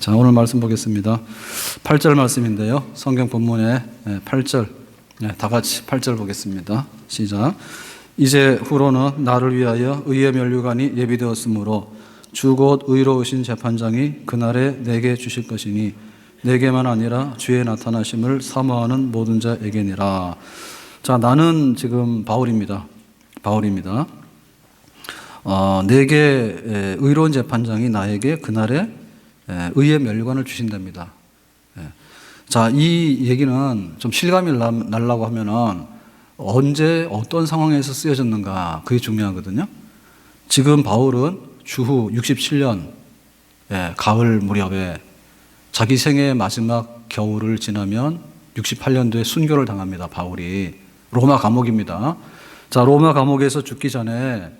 자, 오늘 말씀 보겠습니다. 8절 말씀인데요. 성경 본문의 8절, 다 같이 8절 보겠습니다. 시작. 이제 후로는 나를 위하여 의의 면류관이 예비되었으므로 주 곧 의로우신 재판장이 그날에 내게 주실 것이니 내게만 아니라 주의 나타나심을 사모하는 모든 자에게니라. 자, 나는 지금 바울입니다. 내게 의로운 재판장이 나에게 그날에 의의 면류관을 주신답니다. 자, 이 얘기는 좀 실감이 나려고 하면은 언제 어떤 상황에서 쓰여졌는가, 그게 중요하거든요. 지금 바울은 주후 67년 가을 무렵에 자기 생애의 마지막 겨울을 지나면 68년도에 순교를 당합니다. 바울이 로마 감옥입니다. 자, 로마 감옥에서 죽기 전에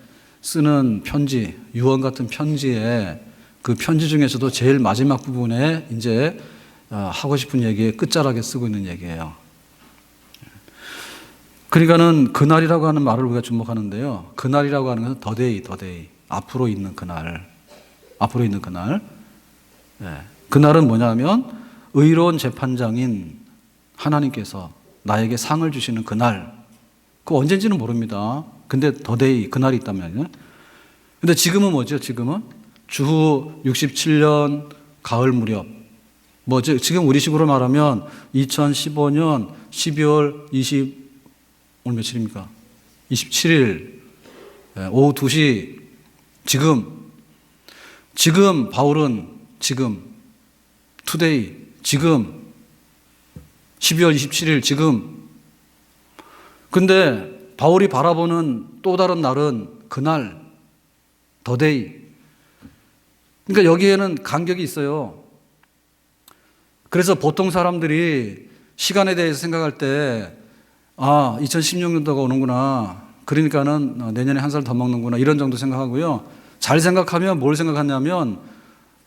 쓰는 편지, 유언 같은 편지에 그 편지 중에서도 제일 마지막 부분에 이제 하고 싶은 얘기에 끝자락에 쓰고 있는 얘기예요. 그러니까는 그날이라고 하는 말을 우리가 주목하는데요. 그날이라고 하는 것은 더데이, 앞으로 있는 그날. 그날은 뭐냐면 의로운 재판장인 하나님께서 나에게 상을 주시는 그날. 그거 언젠지는 모릅니다. 근데 더데이, 그날이 있다면요. 근데 지금은 뭐죠? 지금은 주후 67년 가을 무렵. 뭐죠? 지금 우리식으로 말하면 2015년 12월 오늘 며칠입니까? 27일 오후 2시. 지금 바울은 투데이, 12월 27일 근데 바울이 바라보는 또 다른 날은 그날, 더데이. 그러니까 여기에는 간격이 있어요. 그래서 보통 사람들이 시간에 대해서 생각할 때 2016년도가 오는구나. 그러니까는 내년에 한 살 더 먹는구나. 이런 정도 생각하고요. 잘 생각하면 뭘 생각하냐면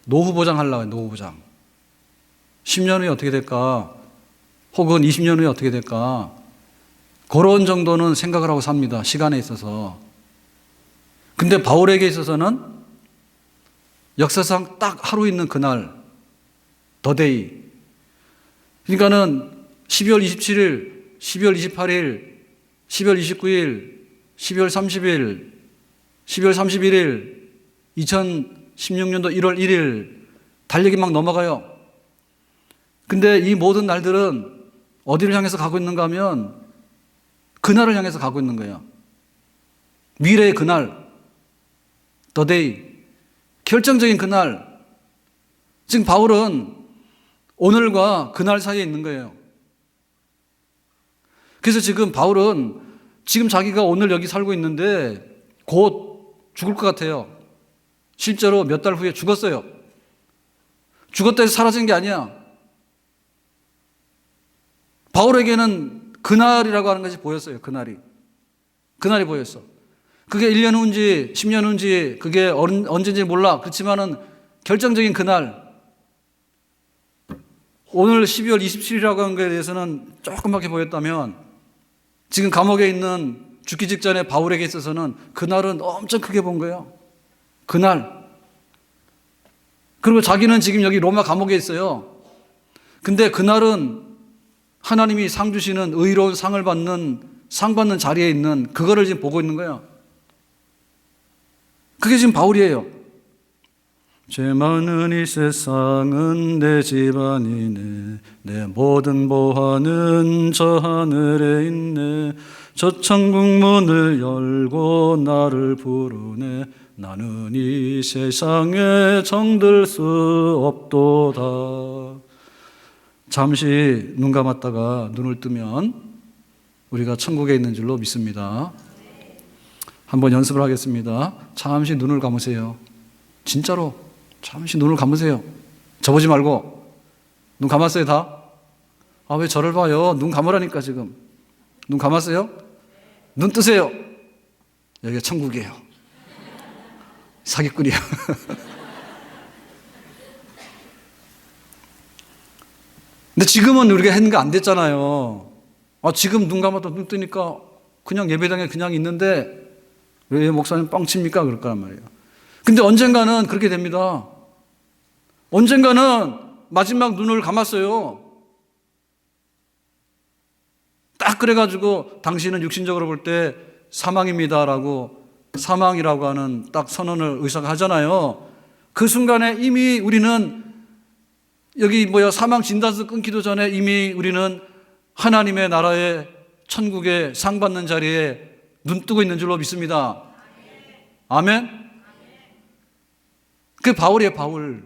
노후보장 하려고 해요. 노후보장. 10년 후에 어떻게 될까? 혹은 20년 후에 어떻게 될까? 그런 정도는 생각을 하고 삽니다. 시간에 있어서. 근데 바울에게 있어서는 역사상 딱 하루 있는 그날, 더데이. 그러니까는 12월 27일, 12월 28일, 12월 29일, 12월 30일, 12월 31일, 2016년도 1월 1일, 달력이 막 넘어가요. 근데 이 모든 날들은 어디를 향해서 가고 있는가 하면 그날을 향해서 가고 있는 거예요. 미래의 그날, 더데이, 결정적인 그날. 지금 바울은 오늘과 그날 사이에 있는 거예요. 그래서 지금 바울은 지금 자기가 오늘 여기 살고 있는데 곧 죽을 것 같아요. 실제로 몇 달 후에 죽었어요. 죽었다 해서 사라진 게 아니야. 바울에게는 그날이라고 하는 것이 보였어요. 그날이 보였어. 그게 1년 후인지 10년 후인지 그게 언제인지 몰라. 그렇지만은 결정적인 그날. 오늘 12월 27일이라고 하는 것에 대해서는 조금밖에 보였다면 지금 감옥에 있는 죽기 직전에 바울에게 있어서는 그날은 엄청 크게 본 거예요. 그날. 그리고 자기는 지금 여기 로마 감옥에 있어요. 근데 그날은 하나님이 상 주시는 의로운 상을 상 받는 자리에 있는 그거를 지금 보고 있는 거예요. 그게 지금 바울이에요. 죄 많은 이 세상은 내 집안이네. 내 모든 보화는 저 하늘에 있네. 저 천국 문을 열고 나를 부르네. 나는 이 세상에 정들 수 없도다. 잠시 눈 감았다가 눈을 뜨면 우리가 천국에 있는 줄로 믿습니다. 한번 연습을 하겠습니다. 잠시 눈을 감으세요. 진짜로 잠시 눈을 감으세요. 저보지 말고. 눈 감았어요 다? 왜 저를 봐요? 눈 감으라니까 지금. 눈 감았어요? 눈 뜨세요. 여기가 천국이에요. 사기꾼이야. 근데 지금은 우리가 했는 거 안 됐잖아요. 지금 눈 감았다 눈 뜨니까 그냥 예배당에 그냥 있는데 왜 목사님 뻥칩니까? 그럴 거란 말이에요. 근데 언젠가는 그렇게 됩니다. 언젠가는 마지막 눈을 감았어요. 딱 그래가지고 당신은 육신적으로 볼 때 사망입니다라고, 사망이라고 하는 딱 선언을 의사가 하잖아요. 그 순간에 이미 우리는 사망 진단서 끊기도 전에 이미 우리는 하나님의 나라의 천국의 상 받는 자리에 눈 뜨고 있는 줄로 믿습니다. 아멘? 그 바울이에요, 바울.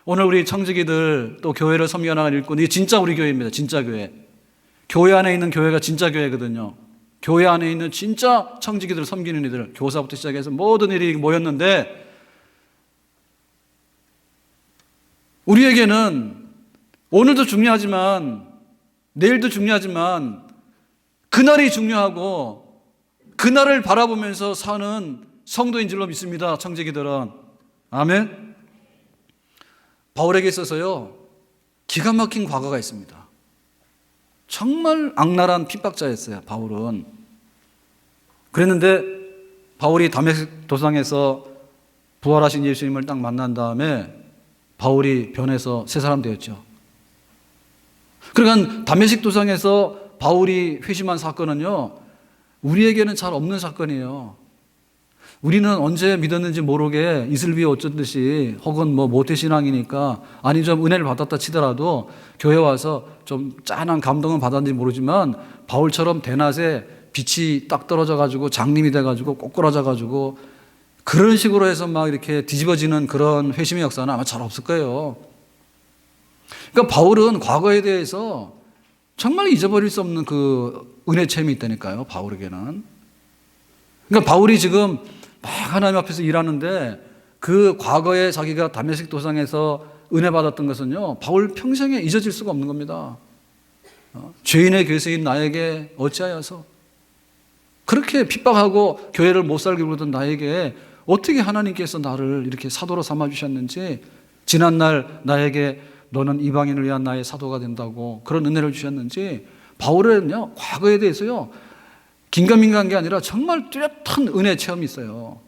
오늘 우리 청지기들 또 교회를 섬겨나가는 일꾼, 이게 진짜 우리 교회입니다. 진짜 교회. 교회 안에 있는 교회가 진짜 교회거든요. 교회 안에 있는 진짜 청지기들을 섬기는 이들, 교사부터 시작해서 모든 일이 모였는데, 우리에게는 오늘도 중요하지만 내일도 중요하지만 그날이 중요하고 그날을 바라보면서 사는 성도인 줄로 믿습니다. 청지기들은. 아멘. 바울에게 있어서요, 기가 막힌 과거가 있습니다. 정말 악랄한 핍박자였어요, 바울은. 그랬는데 바울이 다메섹 도상에서 부활하신 예수님을 딱 만난 다음에 바울이 변해서 새 사람 되었죠. 그러니까 다메섹 도상에서 바울이 회심한 사건은요, 우리에게는 잘 없는 사건이에요. 우리는 언제 믿었는지 모르게 이슬비에 어쩌듯이, 혹은 모태신앙이니까, 아니 좀 은혜를 받았다 치더라도 교회 와서 좀 짠한 감동은 받았는지 모르지만, 바울처럼 대낮에 빛이 딱 떨어져가지고 장님이 돼가지고 꼬꾸라져가지고 그런 식으로 해서 막 이렇게 뒤집어지는 그런 회심의 역사는 아마 잘 없을 거예요. 그러니까 바울은 과거에 대해서 정말 잊어버릴 수 없는 그 은혜 체험이 있다니까요, 바울에게는. 그러니까 바울이 지금 막 하나님 앞에서 일하는데 그 과거에 자기가 다메섹 도상에서 은혜 받았던 것은요, 바울 평생에 잊어질 수가 없는 겁니다. 죄인의 괴수인 나에게 어찌하여서, 그렇게 핍박하고 교회를 못 살게 굴던 나에게 어떻게 하나님께서 나를 이렇게 사도로 삼아주셨는지, 지난날 나에게 너는 이방인을 위한 나의 사도가 된다고 그런 은혜를 주셨는지, 바울은요, 과거에 대해서요, 긴가민가한 게 아니라 정말 뚜렷한 은혜 체험이 있어요.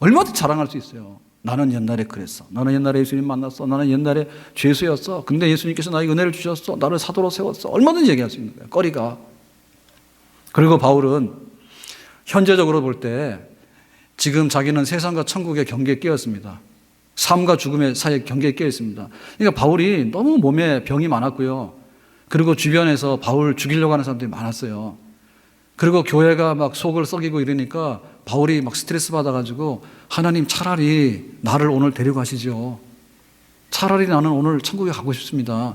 얼마든지 자랑할 수 있어요. 나는 옛날에 그랬어. 나는 옛날에 예수님 만났어. 나는 옛날에 죄수였어. 근데 예수님께서 나에게 은혜를 주셨어. 나를 사도로 세웠어. 얼마든지 얘기할 수 있는 거예요, 거리가. 그리고 바울은 현재적으로 볼 때 지금 자기는 세상과 천국의 경계에 끼었습니다. 삶과 죽음의 사이에 경계에 끼어 있습니다. 그러니까 바울이 너무 몸에 병이 많았고요. 그리고 주변에서 바울 죽이려고 하는 사람들이 많았어요. 그리고 교회가 막 속을 썩이고 이러니까 바울이 막 스트레스 받아가지고, 하나님 차라리 나를 오늘 데려가시죠. 차라리 나는 오늘 천국에 가고 싶습니다.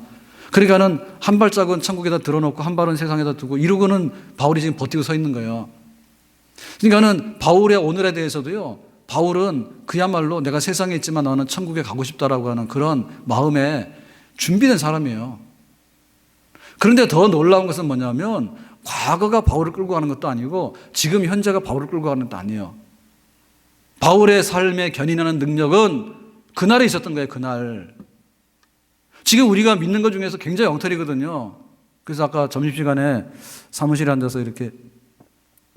그러니까는 한 발짝은 천국에다 들어놓고 한 발은 세상에다 두고 이러고는 바울이 지금 버티고 서 있는 거예요. 그러니까는 바울의 오늘에 대해서도요, 바울은 그야말로 내가 세상에 있지만 나는 천국에 가고 싶다라고 하는 그런 마음에 준비된 사람이에요. 그런데 더 놀라운 것은 뭐냐면, 과거가 바울을 끌고 가는 것도 아니고 지금 현재가 바울을 끌고 가는 것도 아니에요. 바울의 삶에 견인하는 능력은 그날에 있었던 거예요, 그날. 지금 우리가 믿는 것 중에서 굉장히 엉터리거든요. 그래서 아까 점심시간에 사무실에 앉아서 이렇게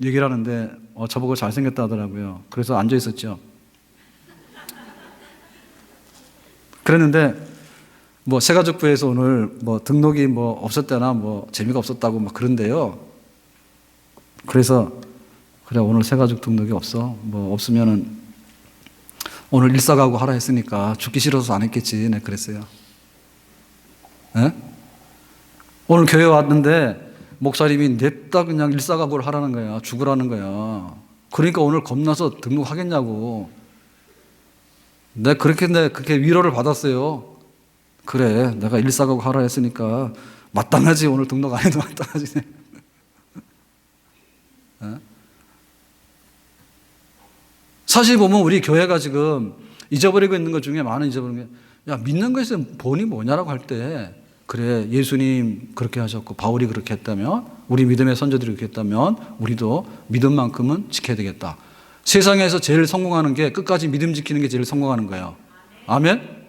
얘기를 하는데 저보고 잘생겼다 하더라고요. 그래서 앉아 있었죠. 그랬는데 새가족부에서 오늘 등록이 없었다나 재미가 없었다고 그런데요. 그래서 그래, 오늘 새가족 등록이 없어. 없으면은 오늘 일사가고 하라 했으니까 죽기 싫어서 안 했겠지. 네, 그랬어요. 네? 오늘 교회 왔는데 목사님이 냅다 그냥 일사각오를 하라는 거야. 죽으라는 거야. 그러니까 오늘 겁나서 등록하겠냐고. 내가 그렇게 위로를 받았어요. 그래, 내가 일사각오 하라 했으니까 마땅하지. 오늘 등록 안 해도 마땅하지. 사실 보면 우리 교회가 지금 잊어버리고 있는 것 중에 많은 잊어버리는 게, 야, 믿는 것의 본이 뭐냐라고 할 때, 그래, 예수님 그렇게 하셨고 바울이 그렇게 했다면, 우리 믿음의 선조들이 그렇게 했다면 우리도 믿음만큼은 지켜야 되겠다. 세상에서 제일 성공하는 게 끝까지 믿음 지키는 게 제일 성공하는 거예요. 아멘?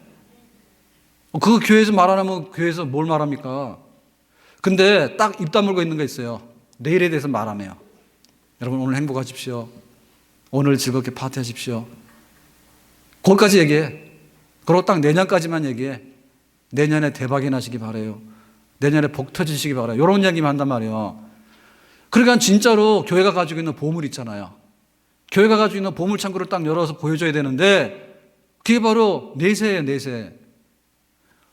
그거 교회에서 말 안 하면 교회에서 뭘 말합니까? 근데 딱 입 다물고 있는 거 있어요. 내일에 대해서 말 안 해요. 여러분 오늘 행복하십시오. 오늘 즐겁게 파티하십시오. 거기까지 얘기해. 그리고 딱 내년까지만 얘기해. 내년에 대박이 나시기 바라요. 내년에 복 터지시기 바라요. 이런 얘기만 한단 말이에요. 그러니까 진짜로 교회가 가지고 있는 보물 있잖아요. 교회가 가지고 있는 보물 창고를 딱 열어서 보여줘야 되는데 그게 바로 내세예요. 내세.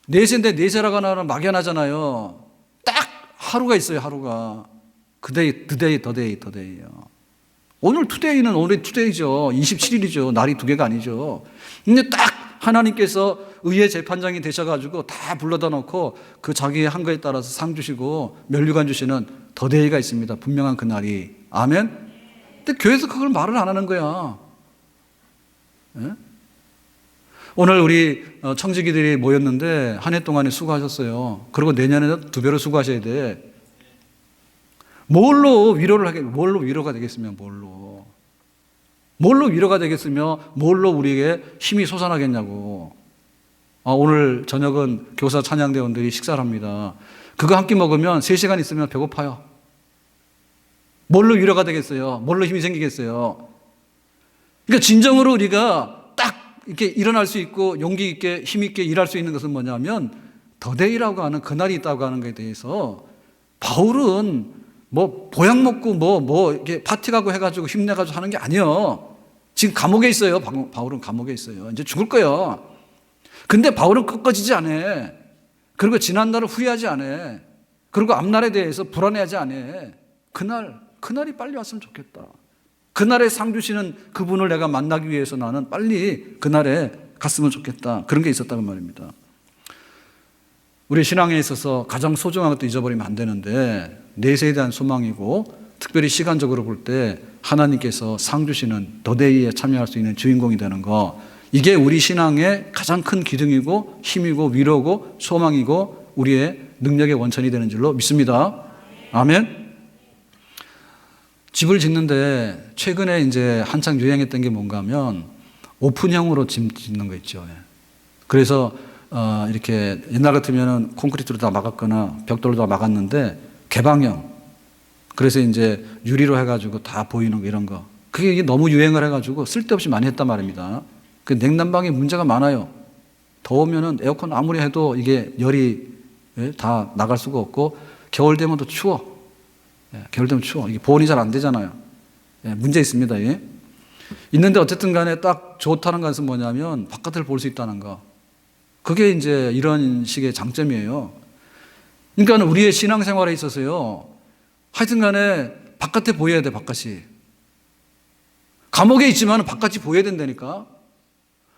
내세인데 내세라고 하나는 막연하잖아요. 딱 하루가 있어요. 하루가. 그데이, 드데이, 더데이, 더데이요. 오늘 투데이는 오늘 투데이죠. 27일이죠. 날이 두 개가 아니죠. 근데 딱 하나님께서 의의 재판장이 되셔가지고 다 불러다 놓고 그 자기의 한 거에 따라서 상 주시고 면류관 주시는 더데이가 있습니다. 분명한 그 날이. 아멘? 근데 교회에서 그걸 말을 안 하는 거야. 예? 오늘 우리 청지기들이 모였는데 한 해 동안에 수고하셨어요. 그리고 내년에는 두 배로 수고하셔야 돼. 뭘로 위로가 되겠으면 뭘로 위로가 되겠으며 뭘로 우리에게 힘이 솟아나겠냐고. 오늘 저녁은 교사 찬양대원들이 식사를 합니다. 그거 한 끼 먹으면 3시간 있으면 배고파요. 뭘로 위로가 되겠어요? 뭘로 힘이 생기겠어요? 그러니까 진정으로 우리가 딱 이렇게 일어날 수 있고 용기 있게 힘 있게 일할 수 있는 것은 뭐냐면 더데이라고 하는 그날이 있다고 하는 것에 대해서 바울은 뭐 보약 먹고 뭐 이렇게 파티 가고 해가지고 힘내가지고 하는 게 아니에요. 지금 감옥에 있어요. 바울은 감옥에 있어요. 이제 죽을 거예요. 근데 바울은 꺾어지지 않아. 그리고 지난날을 후회하지 않아. 그리고 앞날에 대해서 불안해하지 않아. 그날이 빨리 왔으면 좋겠다. 그날에 상 주시는 그분을 내가 만나기 위해서 나는 빨리 그날에 갔으면 좋겠다. 그런 게 있었다는 말입니다. 우리 신앙에 있어서 가장 소중한 것도 잊어버리면 안 되는데 내세에 대한 소망이고 특별히 시간적으로 볼 때 하나님께서 상 주시는 더데이에 참여할 수 있는 주인공이 되는 거, 이게 우리 신앙의 가장 큰 기둥이고 힘이고 위로고 소망이고 우리의 능력의 원천이 되는 줄로 믿습니다. 아멘. 집을 짓는데 최근에 이제 한창 유행했던 게 뭔가 하면 오픈형으로 집 짓는 거 있죠. 그래서 이렇게 옛날 같으면은 콘크리트로 다 막았거나 벽돌로 다 막았는데 개방형. 그래서 이제 유리로 해가지고 다 보이는 거 이런 거. 그게 너무 유행을 해가지고 쓸데없이 많이 했단 말입니다. 그 냉난방에 문제가 많아요. 더우면은 에어컨 아무리 해도 이게 열이 다 나갈 수가 없고 겨울 되면 또 추워. 겨울 되면 추워. 이게 보온이 잘 안 되잖아요. 문제 있습니다. 있는데 어쨌든 간에 딱 좋다는 것은 뭐냐면 바깥을 볼 수 있다는 거. 그게 이제 이런 식의 장점이에요. 그러니까 우리의 신앙생활에 있어서요. 하여튼 간에 바깥에 보여야 돼, 바깥이. 감옥에 있지만 바깥이 보여야 된다니까.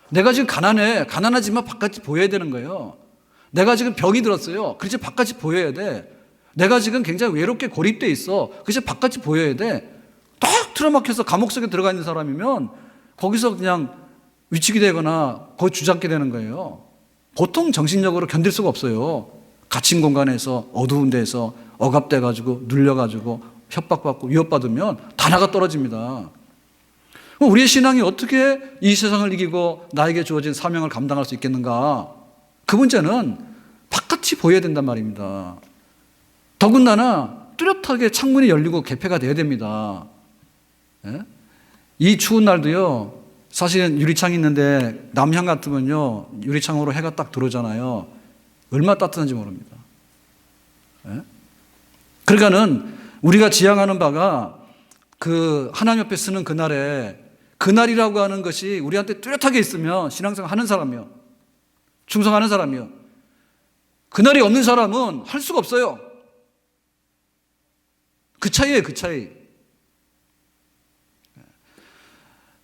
내가 지금 가난하지만 바깥이 보여야 되는 거예요. 내가 지금 병이 들었어요. 그래서 바깥이 보여야 돼. 내가 지금 굉장히 외롭게 고립돼 있어. 그래서 바깥이 보여야 돼. 딱 틀어막혀서 감옥 속에 들어가 있는 사람이면 거기서 그냥 위축이 되거나 거기 주저앉게 되는 거예요. 보통 정신력으로 견딜 수가 없어요. 갇힌 공간에서 어두운 데서 억압돼가지고 눌려가지고 협박받고 위협받으면 다 나가 떨어집니다. 우리의 신앙이 어떻게 이 세상을 이기고 나에게 주어진 사명을 감당할 수 있겠는가? 그 문제는 바깥이 보여야 된단 말입니다. 더군다나 뚜렷하게 창문이 열리고 개폐가 돼야 됩니다. 이 추운 날도요. 사실은 유리창이 있는데 남향 같으면요. 유리창으로 해가 딱 들어오잖아요. 얼마나 따뜻한지 모릅니다. 그러니까는 우리가 지향하는 바가 그 하나님 옆에 쓰는 그날이라고 하는 것이 우리한테 뚜렷하게 있으면 신앙생활 하는 사람이요. 충성하는 사람이요. 그날이 없는 사람은 할 수가 없어요. 그 차이예요, 그 차이.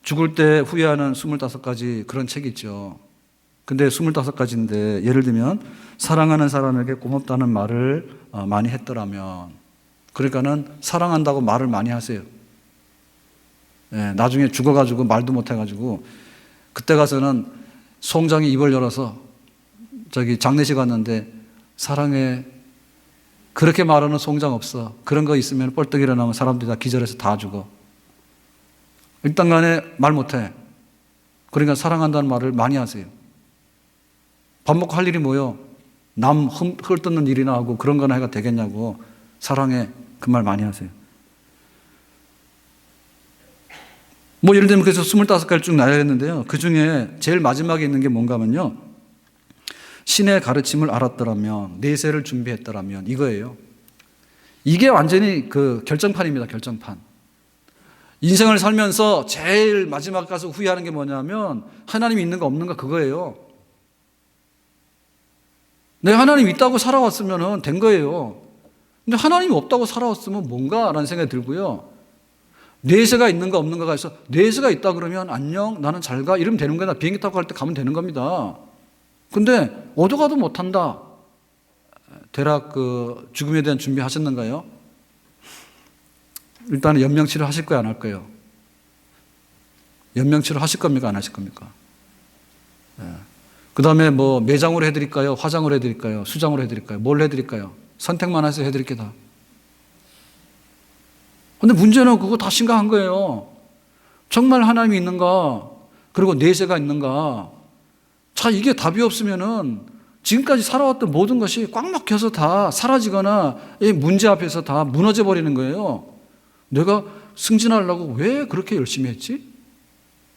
죽을 때 후회하는 25가지 그런 책이 있죠. 근데 25가지인데 예를 들면 사랑하는 사람에게 고맙다는 말을 많이 했더라면, 그러니까는 사랑한다고 말을 많이 하세요. 나중에 죽어가지고 말도 못해가지고 그때 가서는 송장이 입을 열어서 장례식 왔는데 사랑해, 그렇게 말하는 송장 없어. 그런 거 있으면 뻘떡 일어나면 사람들이 다 기절해서 다 죽어. 일단 간에 말 못해. 그러니까 사랑한다는 말을 많이 하세요. 밥 먹고 할 일이 뭐요? 남 헐뜯는 일이나 하고 그런 거나 해가 되겠냐고. 사랑해. 그 말 많이 하세요. 예를 들면 그래서 25가지 쭉 나열했는데요. 그 중에 제일 마지막에 있는 게 뭔가 하면요. 신의 가르침을 알았더라면, 내세를 준비했더라면, 이거예요. 이게 완전히 그 결정판입니다. 결정판. 인생을 살면서 제일 마지막 가서 후회하는 게 뭐냐면 하나님이 있는가 없는가 그거예요. 내가 하나님 있다고 살아왔으면 된 거예요. 근데 하나님이 없다고 살아왔으면 뭔가라는 생각이 들고요. 내세가 있는가 없는가가 있어. 내세가 있다 그러면 안녕 나는 잘 가 이러면 되는 거야. 나 비행기 타고 갈 때 가면 되는 겁니다. 근데 어디 가도 못한다. 대략 그 죽음에 대한 준비 하셨는가요? 일단은 연명치료 하실 거예요, 안 할 거예요? 연명치료 하실 겁니까, 안 하실 겁니까? 그 다음에 뭐 매장으로 해드릴까요? 화장으로 해드릴까요? 수장으로 해드릴까요? 뭘 해드릴까요? 선택만 하세요. 해드릴게 다. 근데 문제는 그거 다 심각한 거예요. 정말 하나님이 있는가? 그리고 내세가 있는가? 자, 이게 답이 없으면은 지금까지 살아왔던 모든 것이 꽉 막혀서 다 사라지거나 이 문제 앞에서 다 무너져 버리는 거예요. 내가 승진하려고 왜 그렇게 열심히 했지?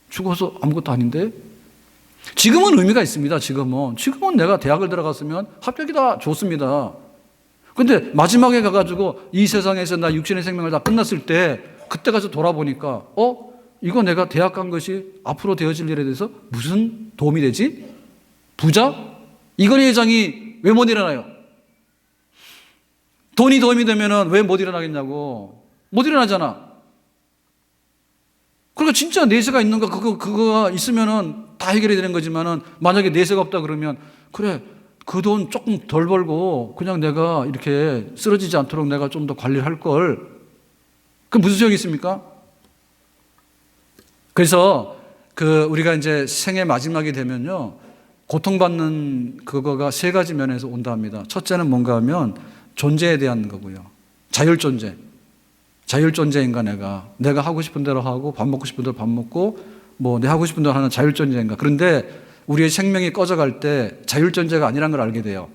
죽어서 아무것도 아닌데? 지금은 의미가 있습니다. 지금은 내가 대학을 들어갔으면 합격이다 좋습니다. 근데 마지막에 가가지고 이 세상에서 나 육신의 생명을 다 끝났을 때 그때 가서 돌아보니까 이거 내가 대학 간 것이 앞으로 되어질 일에 대해서 무슨 도움이 되지? 부자? 이건희 회장이 왜 못 일어나요? 돈이 도움이 되면 왜 못 일어나겠냐고. 못 일어나잖아. 그러니까 진짜 내세가 있는가 그거가 있으면은 다 해결이 되는 거지만은 만약에 내세가 없다 그러면 그래 그 돈 조금 덜 벌고 그냥 내가 이렇게 쓰러지지 않도록 내가 좀 더 관리를 할 걸. 그 무슨 소용이 있습니까? 그래서 우리가 이제 생의 마지막이 되면요 고통받는 그거가 세 가지 면에서 온다 합니다. 첫째는 뭔가 하면 존재에 대한 거고요. 자율존재. 자율존재인가 내가 하고 싶은 대로 하고 밥 먹고 싶은 대로 밥 먹고 뭐 내 하고 싶은 대로 하는 자율존재인가. 그런데 우리의 생명이 꺼져갈 때 자율존재가 아니란 걸 알게 돼요.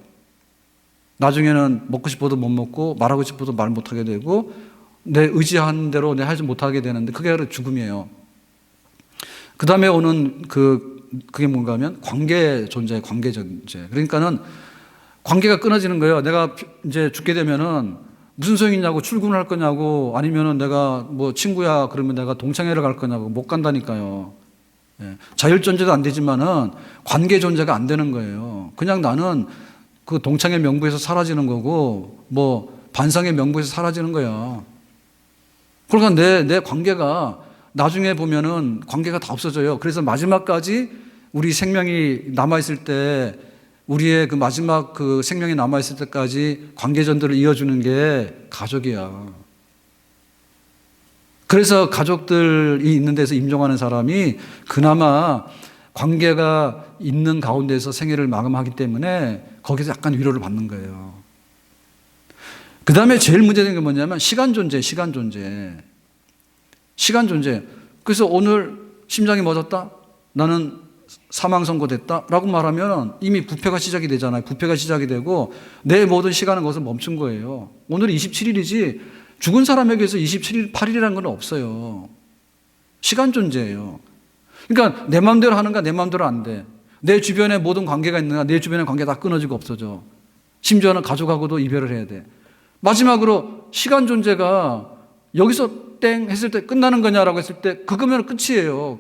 나중에는 먹고 싶어도 못 먹고 말하고 싶어도 말 못하게 되고 내 의지하는 대로 내 하지 못하게 되는데 그게 바로 죽음이에요. 그 다음에 오는 그게 뭔가 하면 관계 존재. 그러니까는 관계가 끊어지는 거예요. 내가 이제 죽게 되면은 무슨 소용이 있냐고 출근을 할 거냐고 아니면은 내가 뭐 친구야 그러면 내가 동창회를 갈 거냐고 못 간다니까요. 자율존재도 안 되지만은 관계 존재가 안 되는 거예요. 그냥 나는 그 동창회 명부에서 사라지는 거고 뭐 반상회 명부에서 사라지는 거야. 그러니까 내 관계가 나중에 보면은 관계가 다 없어져요. 그래서 마지막까지 우리 생명이 남아있을 때 우리의 그 마지막 그 생명이 남아있을 때까지 관계전들을 이어주는 게 가족이야. 그래서 가족들이 있는 데서 임종하는 사람이 그나마 관계가 있는 가운데서 생애를 마감하기 때문에 거기서 약간 위로를 받는 거예요. 그 다음에 제일 문제된 게 뭐냐면 시간 존재. 그래서 오늘 심장이 멎었다? 나는 사망 선고됐다? 라고 말하면 이미 부패가 시작이 되잖아요. 부패가 시작이 되고 내 모든 시간은 거기서 멈춘 거예요. 오늘이 27일이지 죽은 사람에게서 27일, 8일이라는 건 없어요. 시간 존재예요. 그러니까 내 마음대로 하는가 내 마음대로 안 돼. 내 주변에 모든 관계가 있는가 내 주변의 관계 다 끊어지고 없어져. 심지어는 가족하고도 이별을 해야 돼. 마지막으로 시간 존재가 여기서 땡 했을 때 끝나는 거냐라고 했을 때 그거면 끝이에요.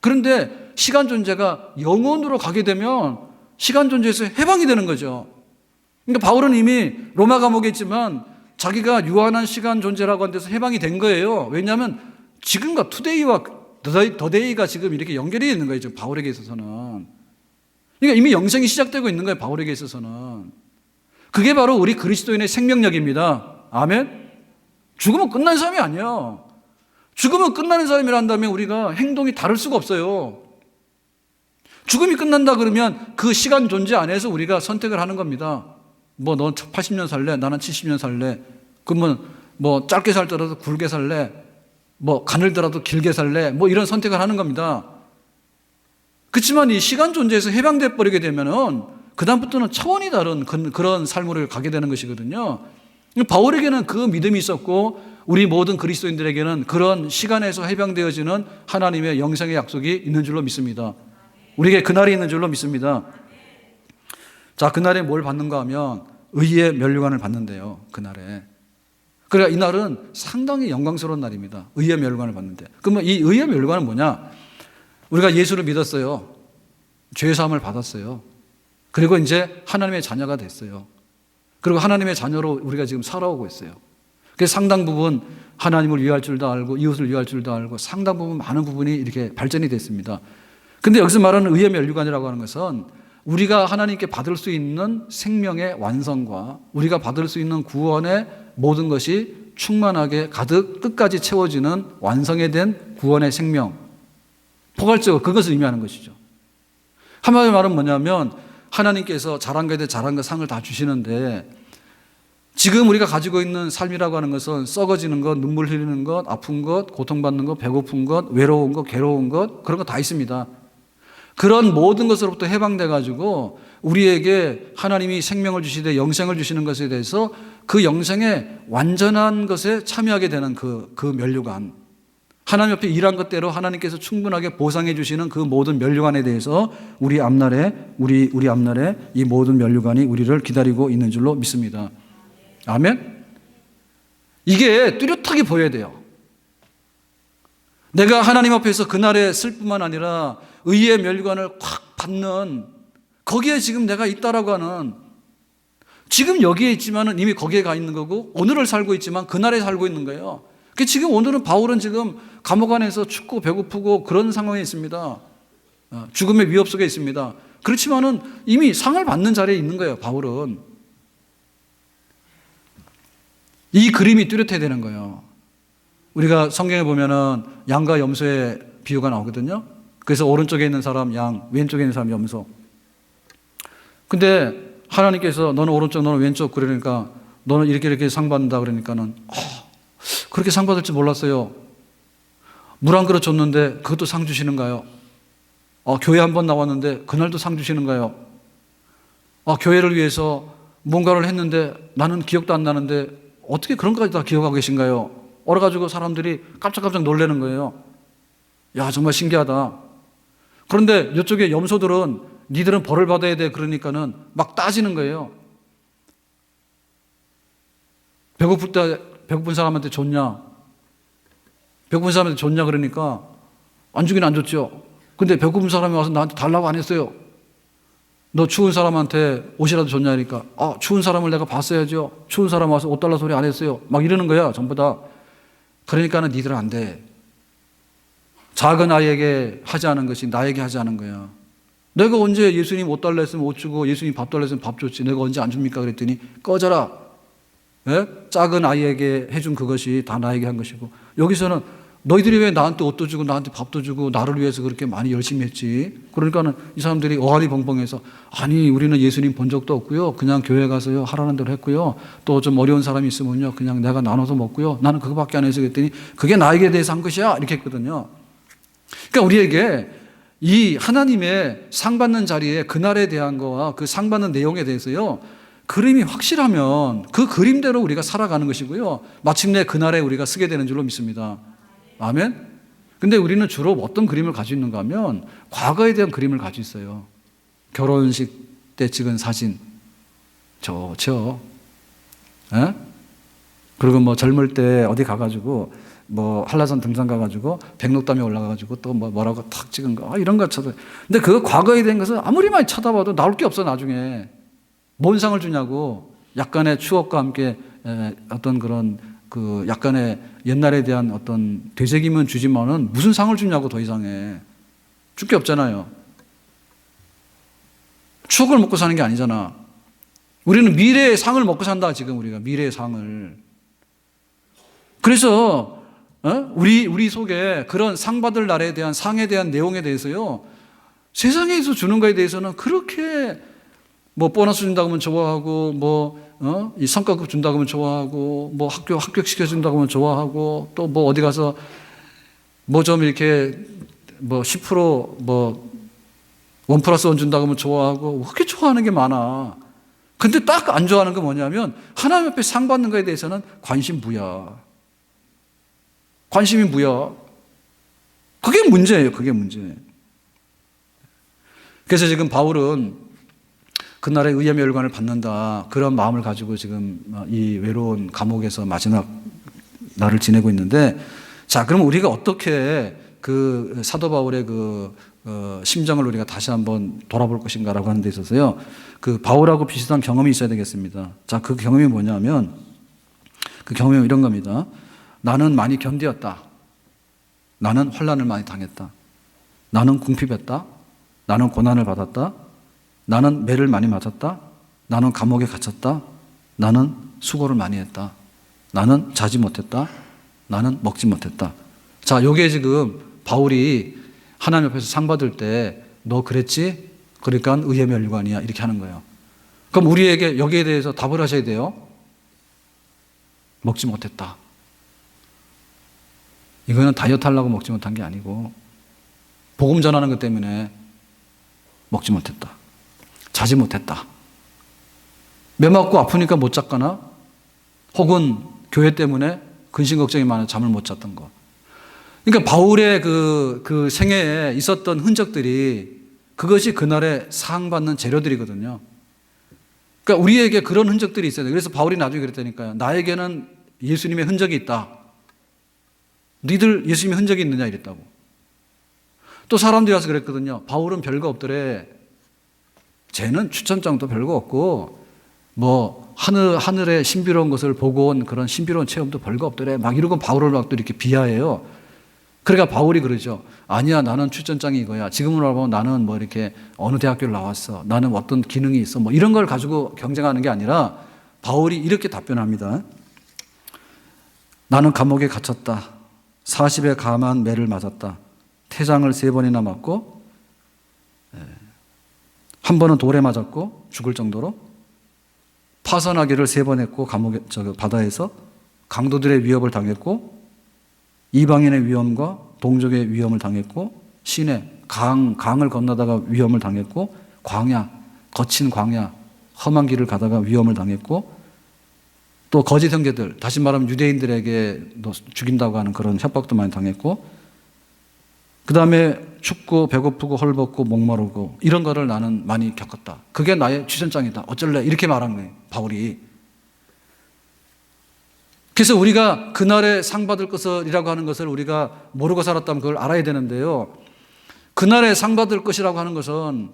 그런데 시간 존재가 영원으로 가게 되면 시간 존재에서 해방이 되는 거죠. 그러니까 바울은 이미 로마 감옥에 있지만 자기가 유한한 시간 존재라고 한 데서 해방이 된 거예요. 왜냐하면 지금과 투데이와 더데이가 지금 이렇게 연결이 있는 거예요. 지금 바울에게 있어서는. 그러니까 이미 영생이 시작되고 있는 거예요. 바울에게 있어서는. 그게 바로 우리 그리스도인의 생명력입니다. 아멘? 죽으면 끝난 사람이 아니에요. 죽으면 끝나는 사람이라 한다면 우리가 행동이 다를 수가 없어요. 죽음이 끝난다 그러면 그 시간 존재 안에서 우리가 선택을 하는 겁니다. 뭐 넌 80년 살래? 나는 70년 살래? 그러면 뭐 짧게 살더라도 굵게 살래? 뭐 가늘더라도 길게 살래? 뭐 이런 선택을 하는 겁니다. 그렇지만 이 시간 존재에서 해방돼 버리게 되면은 그다음부터는 차원이 다른 그런 삶을 가게 되는 것이거든요. 바울에게는 그 믿음이 있었고 우리 모든 그리스도인들에게는 그런 시간에서 해방되어지는 하나님의 영생의 약속이 있는 줄로 믿습니다. 우리에게 그날이 있는 줄로 믿습니다. 자, 그날에 뭘 받는가 하면 의의 면류관을 받는데요. 그날에. 그러니까 이날은 상당히 영광스러운 날입니다. 의의 면류관을 받는데. 그러면 이 의의 면류관은 뭐냐? 우리가 예수를 믿었어요. 죄 사함을 받았어요. 그리고 이제 하나님의 자녀가 됐어요. 그리고 하나님의 자녀로 우리가 지금 살아오고 있어요. 그래서 상당 부분 하나님을 위할 줄도 알고 이웃을 위할 줄도 알고 상당 부분 많은 부분이 이렇게 발전이 됐습니다. 근데 여기서 말하는 의의 면류관이라고 하는 것은 우리가 하나님께 받을 수 있는 생명의 완성과 우리가 받을 수 있는 구원의 모든 것이 충만하게 가득 끝까지 채워지는 완성이 된 구원의 생명, 포괄적으로 그것을 의미하는 것이죠. 한마디로 말은 뭐냐면 하나님께서 잘한 것에 대해 잘한 것 상을 다 주시는데 지금 우리가 가지고 있는 삶이라고 하는 것은 썩어지는 것, 눈물 흘리는 것, 아픈 것, 고통받는 것, 배고픈 것, 외로운 것, 괴로운 것 그런 거 다 있습니다. 그런 모든 것으로부터 해방돼 가지고 우리에게 하나님이 생명을 주시되 영생을 주시는 것에 대해서 그 영생의 완전한 것에 참여하게 되는 그 면류관, 하나님 옆에 일한 것대로 하나님께서 충분하게 보상해 주시는 그 모든 면류관에 대해서 우리 앞날에 이 모든 면류관이 우리를 기다리고 있는 줄로 믿습니다. 아멘. 이게 뚜렷하게 보여야 돼요. 내가 하나님 앞에서 그날에 쓸 뿐만 아니라 의의 면류관을 확 받는 거기에 지금 내가 있다라고 하는, 지금 여기에 있지만은 이미 거기에 가 있는 거고 오늘을 살고 있지만 그날에 살고 있는 거예요. 지금 오늘은 바울은 지금 감옥 안에서 춥고 배고프고 그런 상황에 있습니다. 죽음의 위협 속에 있습니다. 그렇지만은 이미 상을 받는 자리에 있는 거예요. 바울은. 이 그림이 뚜렷해야 되는 거예요. 우리가 성경에 보면은 양과 염소의 비유가 나오거든요. 그래서 오른쪽에 있는 사람 양, 왼쪽에 있는 사람 염소. 근데 하나님께서 너는 오른쪽, 너는 왼쪽 그러니까 너는 이렇게 상 받는다 그러니까는 그렇게 상 받을 줄 몰랐어요. 물 한 그릇 줬는데 그것도 상 주시는가요? 교회 한 번 나왔는데 그날도 상 주시는가요? 교회를 위해서 뭔가를 했는데 나는 기억도 안 나는데 어떻게 그런 것까지 다 기억하고 계신가요? 얼어가지고 사람들이 깜짝깜짝 놀라는 거예요. 야, 정말 신기하다. 그런데 이쪽에 염소들은 니들은 벌을 받아야 돼 그러니까는 막 따지는 거예요. 배고플 때 배고픈 사람한테 줬냐? 배고픈 사람한테 줬냐 그러니까 안 주긴 안 줬죠. 근데 배고픈 사람이 와서 나한테 달라고 안 했어요. 너 추운 사람한테 옷이라도 줬냐 하니까 추운 사람을 내가 봤어야죠. 추운 사람 와서 옷 달라 소리 안 했어요. 막 이러는 거야 전부 다. 그러니까는 니들은 안 돼. 작은 아이에게 하지 않은 것이 나에게 하지 않은 거야. 내가 언제 예수님 옷 달라 했으면 옷 주고 예수님 밥 달라 했으면 밥 줬지. 내가 언제 안 줍니까 그랬더니 꺼져라. 예? 작은 아이에게 해준 그것이 다 나에게 한 것이고, 여기서는 너희들이 왜 나한테 옷도 주고 나한테 밥도 주고 나를 위해서 그렇게 많이 열심히 했지? 그러니까는 이 사람들이 어안이 벙벙해서 아니 우리는 예수님 본 적도 없고요. 그냥 교회 가서요 하라는 대로 했고요. 또 좀 어려운 사람이 있으면요 그냥 내가 나눠서 먹고요. 나는 그거밖에 안 해서 그랬더니 그게 나에게 대해서 한 것이야 이렇게 했거든요. 그러니까 우리에게 이 하나님의 상 받는 자리에 그날에 대한 거와 그 상 받는 내용에 대해서요 그림이 확실하면 그 그림대로 우리가 살아가는 것이고요. 마침내 그날에 우리가 쓰게 되는 줄로 믿습니다. 아멘? 근데 우리는 주로 어떤 그림을 가지고 있는가 하면 과거에 대한 그림을 가지고 있어요. 결혼식 때 찍은 사진. 좋죠. 에? 그리고 뭐 젊을 때 어디 가가지고 뭐 한라산 등산 가가지고 백록담에 올라가가지고 또 뭐라고 탁 찍은 거 이런 거 쳐도. 근데 그 과거에 대한 것은 아무리 많이 쳐다봐도 나올 게 없어 나중에. 뭔 상을 주냐고. 약간의 추억과 함께 어떤 그런 그 약간의 옛날에 대한 어떤 되새김은 주지만은 무슨 상을 주냐고. 더 이상해 줄 게 없잖아요. 추억을 먹고 사는 게 아니잖아. 우리는 미래의 상을 먹고 산다. 지금 우리가 미래의 상을. 그래서 우리 속에 그런 상 받을 날에 대한 상에 대한 내용에 대해서요 세상에서 주는 거에 대해서는 그렇게 뭐 보너스 준다고 하면 좋아하고 이 성과급 준다고 하면 좋아하고 뭐 합격시켜 준다고 하면 좋아하고 또 뭐 어디 가서 뭐 좀 이렇게 뭐 10% 뭐 1+1 준다고 하면 좋아하고 그렇게 좋아하는 게 많아. 근데 딱 안 좋아하는 건 뭐냐면 하나님 앞에 상 받는 거에 대해서는 관심 무야. 관심이 무야. 그게 문제예요. 그게 문제. 그래서 지금 바울은 그날의 의의 멸관을 받는다. 그런 마음을 가지고 지금 이 외로운 감옥에서 마지막 날을 지내고 있는데, 자, 그럼 우리가 어떻게 그 사도 바울의 그 심정을 우리가 다시 한번 돌아볼 것인가라고 하는 데 있어서요, 그 바울하고 비슷한 경험이 있어야 되겠습니다. 자, 그 경험이 뭐냐면, 그 경험이 이런 겁니다. 나는 많이 견디었다. 나는 환난을 많이 당했다. 나는 궁핍했다. 나는 고난을 받았다. 나는 매를 많이 맞았다. 나는 감옥에 갇혔다. 나는 수고를 많이 했다. 나는 자지 못했다. 나는 먹지 못했다. 자, 요게 지금 바울이 하나님 앞에서 상 받을 때 너 그랬지? 그러니까 의의 멸관이야. 이렇게 하는 거예요. 그럼 우리에게 여기에 대해서 답을 하셔야 돼요. 먹지 못했다. 이거는 다이어트 하려고 먹지 못한 게 아니고 복음 전하는 것 때문에 먹지 못했다. 자지 못했다. 매 맞고 아프니까 못 잤거나 혹은 교회 때문에 근심 걱정이 많아 잠을 못 잤던 거. 그러니까 바울의 그 생애에 있었던 흔적들이 그것이 그날의 상받는 재료들이거든요. 그러니까 우리에게 그런 흔적들이 있어야 돼요. 그래서 바울이 나중에 그랬다니까요. 나에게는 예수님의 흔적이 있다. 너희들 예수님의 흔적이 있느냐 이랬다고. 또 사람들이 와서 그랬거든요. 바울은 별거 없더래. 쟤는 추천장도 별거 없고 뭐 하늘의 신비로운 것을 보고 온 그런 신비로운 체험도 별거 없더래. 막 이러고 바울을 막 또 이렇게 비하해요. 그러니까 바울이 그러죠. 아니야, 나는 추천장이 이거야. 지금으로 보면 나는 뭐 이렇게 어느 대학교를 나왔어. 나는 어떤 기능이 있어. 뭐 이런 걸 가지고 경쟁하는 게 아니라 바울이 이렇게 답변합니다. 나는 감옥에 갇혔다. 40에 감한 매를 맞았다. 태장을 3번이나 맞고 한 번은 돌에 맞았고 죽을 정도로 파선하기를 3번 했고 감옥에 바다에서 강도들의 위협을 당했고 이방인의 위험과 동족의 위험을 당했고 시내 강을 건너다가 위험을 당했고 광야 거친 광야 험한 길을 가다가 위험을 당했고 또 거짓 형제들 다시 말하면 유대인들에게 죽인다고 하는 그런 협박도 많이 당했고 그 다음에 춥고 배고프고 헐벗고 목마르고 이런 거를 나는 많이 겪었다. 그게 나의 추천장이다. 어쩔래? 이렇게 말한 거예요. 바울이. 그래서 우리가 그날에 상 받을 것이라고 하는 것을 우리가 모르고 살았다면 그걸 알아야 되는데요. 그날에 상 받을 것이라고 하는 것은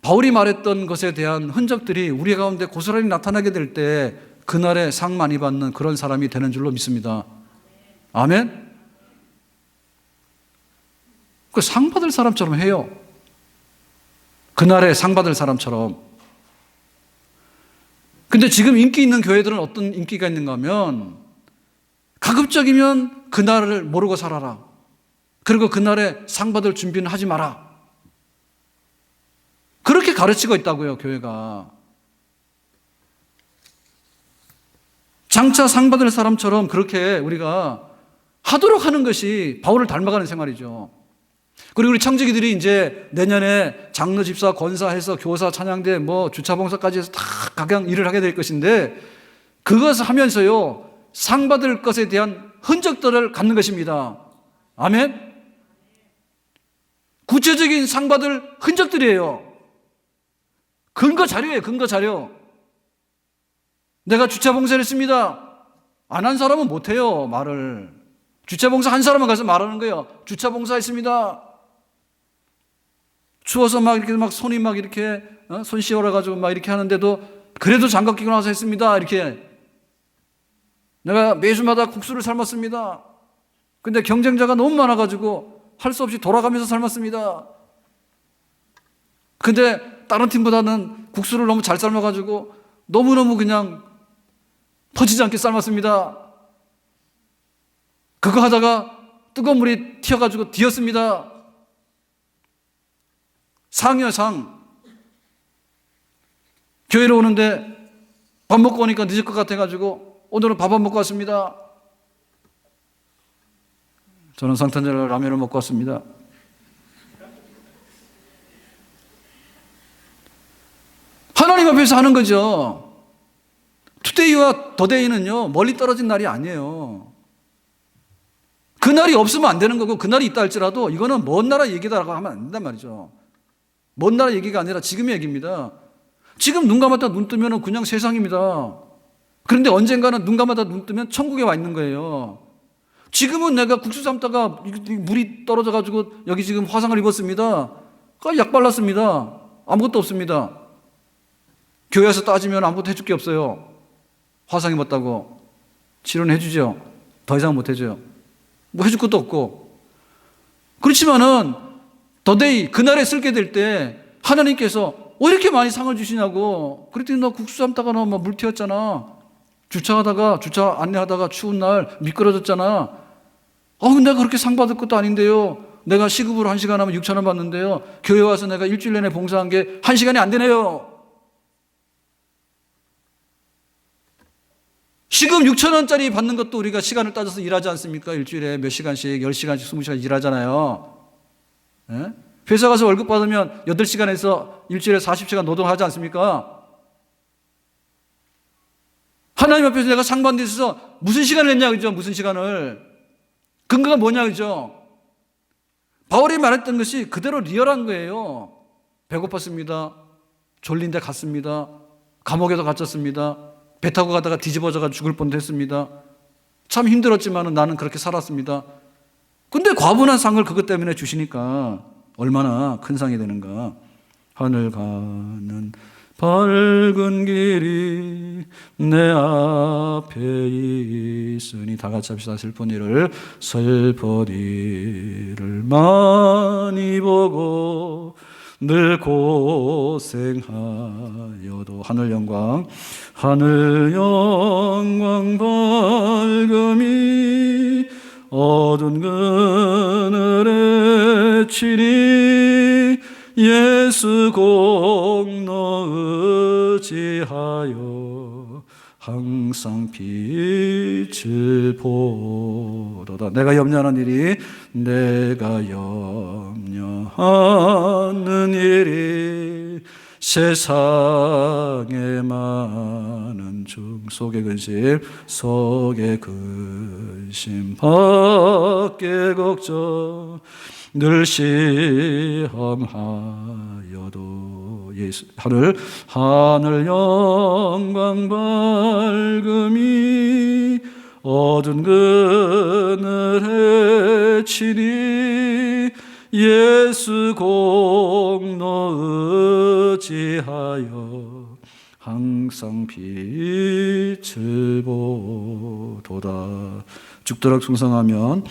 바울이 말했던 것에 대한 흔적들이 우리 가운데 고스란히 나타나게 될 때 그날에 상 많이 받는 그런 사람이 되는 줄로 믿습니다. 아멘? 그 상 받을 사람처럼 해요. 그날에 상 받을 사람처럼. 근데 지금 인기 있는 교회들은 어떤 인기가 있는가 하면 가급적이면 그날을 모르고 살아라. 그리고 그날에 상 받을 준비는 하지 마라. 그렇게 가르치고 있다고요, 교회가. 장차 상 받을 사람처럼 그렇게 우리가 하도록 하는 것이 바울을 닮아가는 생활이죠. 그리고 우리 청지기들이 이제 내년에 장로, 집사, 권사해서 교사, 찬양대, 뭐 주차봉사까지 해서 다 각양 일을 하게 될 것인데 그것을 하면서요, 상 받을 것에 대한 흔적들을 갖는 것입니다. 아멘? 구체적인 상 받을 흔적들이에요. 근거 자료예요, 근거 자료. 내가 주차봉사를 했습니다. 안 한 사람은 못해요, 말을. 주차봉사 한 사람은 가서 말하는 거예요. 주차봉사 했습니다. 추워서 막 이렇게 막 손이 막 이렇게 손 시원해가지고 막 이렇게 하는데도 그래도 장갑 끼고 나와서 했습니다. 이렇게. 내가 매주마다 국수를 삶았습니다. 근데 경쟁자가 너무 많아가지고 할 수 없이 돌아가면서 삶았습니다. 근데 다른 팀보다는 국수를 너무 잘 삶아가지고 너무너무 그냥 퍼지지 않게 삶았습니다. 그거 하다가 뜨거운 물이 튀어가지고 뒤었습니다. 상이요, 상. 교회로 오는데 밥 먹고 오니까 늦을 것 같아가지고 오늘은 밥 안 먹고 왔습니다. 저는 성탄절 라면을 먹고 왔습니다. 하나님 앞에서 하는 거죠. 투데이와 더데이는요, 멀리 떨어진 날이 아니에요. 그날이 없으면 안 되는 거고, 그날이 있다 할지라도 이거는 먼 나라 얘기다라고 하면 안 된단 말이죠. 먼 나라 얘기가 아니라 지금의 얘기입니다. 지금 눈 감았다 눈 뜨면 그냥 세상입니다. 그런데 언젠가는 눈 감았다 눈 뜨면 천국에 와 있는 거예요. 지금은 내가 국수 삶다가 물이 떨어져가지고 여기 지금 화상을 입었습니다. 약 발랐습니다. 아무것도 없습니다. 교회에서 따지면 아무것도 해줄 게 없어요. 화상 입었다고. 치료는 해주죠. 더 이상 못 해줘요. 뭐 해줄 것도 없고. 그렇지만은 더데이 그날에 쓸게 될 때 하나님께서 왜 이렇게 많이 상을 주시냐고. 그랬더니 너 국수 삶다가 너 물 튀었잖아. 주차 안내하다가 추운 날 미끄러졌잖아. 내가 그렇게 상 받을 것도 아닌데요. 내가 시급으로 1시간 하면 6,000원 받는데요. 교회 와서 내가 일주일 내내 봉사한 게 1시간이 안 되네요. 시급 6,000원짜리 받는 것도 우리가 시간을 따져서 일하지 않습니까? 일주일에 몇 시간씩, 10시간씩, 20시간씩 일하잖아요. 예? 회사 가서 월급 받으면 8시간에서 일주일에 40시간 노동하지 않습니까? 하나님 앞에서 내가 상 받는 데 있어서 무슨 시간을 했냐, 그죠? 무슨 시간을. 근거가 뭐냐, 그죠? 바울이 말했던 것이 그대로 리얼한 거예요. 배고팠습니다. 졸린데 갔습니다. 감옥에도 갇혔습니다. 배 타고 가다가 뒤집어져가 죽을 뻔도 했습니다. 참 힘들었지만 나는 그렇게 살았습니다. 근데 과분한 상을 그것 때문에 주시니까 얼마나 큰 상이 되는가. 하늘 가는 밝은 길이 내 앞에 있으니 다 같이 합시다. 슬픈 일을 많이 보고 늘 고생하여도 하늘 영광 밝음이 어두운 그늘에 치니 예수 공로 의지하여 항상 빛을 보도다. 내가 염려하는 일이 세상에 많은 중 속의 근심 밖에 걱정 늘 시험하여도 예수 하늘 영광 밝음이 어두운 그늘에 치니 예수 공로 의지하여 항상 빛을 보도다. 죽도록 충성하면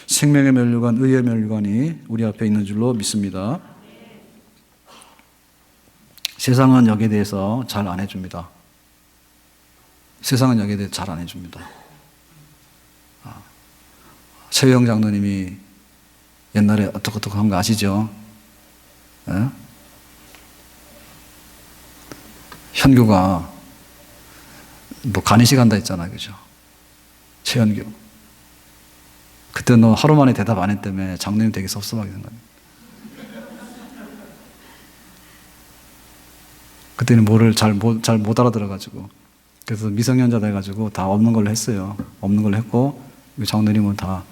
생명의 면류관, 의의 면류관이 우리 앞에 있는 줄로 믿습니다. 세상은 여기에 대해서 잘 안 해줍니다. 세상은 여기에 대해서 잘 안 해줍니다. 최영 장로님이 옛날에 어떻게 한 거 아시죠? 예? 현규가 뭐 간이식 한다 했잖아요, 그죠? 최현규. 그때 너 하루 만에 대답 안 했다며 장로님 되게 섭섭하게 생각합니다. 그때는 뭐를 잘 못 알아들어가지고 그래서 미성년자 돼가지고 다 없는 걸로 했어요. 없는 걸로 했고 장로님은 다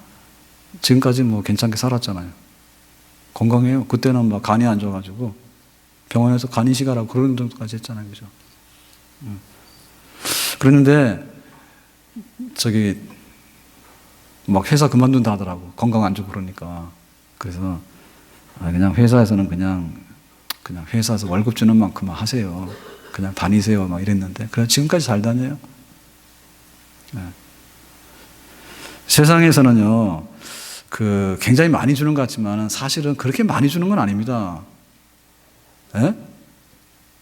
지금까지 뭐 괜찮게 살았잖아요. 건강해요. 그때는 막 간이 안 좋아가지고 병원에서 간 이식하라고 그런 정도까지 했잖아요, 그죠? 그랬는데 막 회사 그만둔다 하더라고. 건강 안 좋고 그러니까. 그래서 그냥 회사에서는 그냥 회사에서 월급 주는 만큼만 하세요. 그냥 다니세요. 막 이랬는데. 그래 지금까지 잘 다녀요. 네. 세상에서는요, 굉장히 많이 주는 것 같지만 사실은 그렇게 많이 주는 건 아닙니다. 네?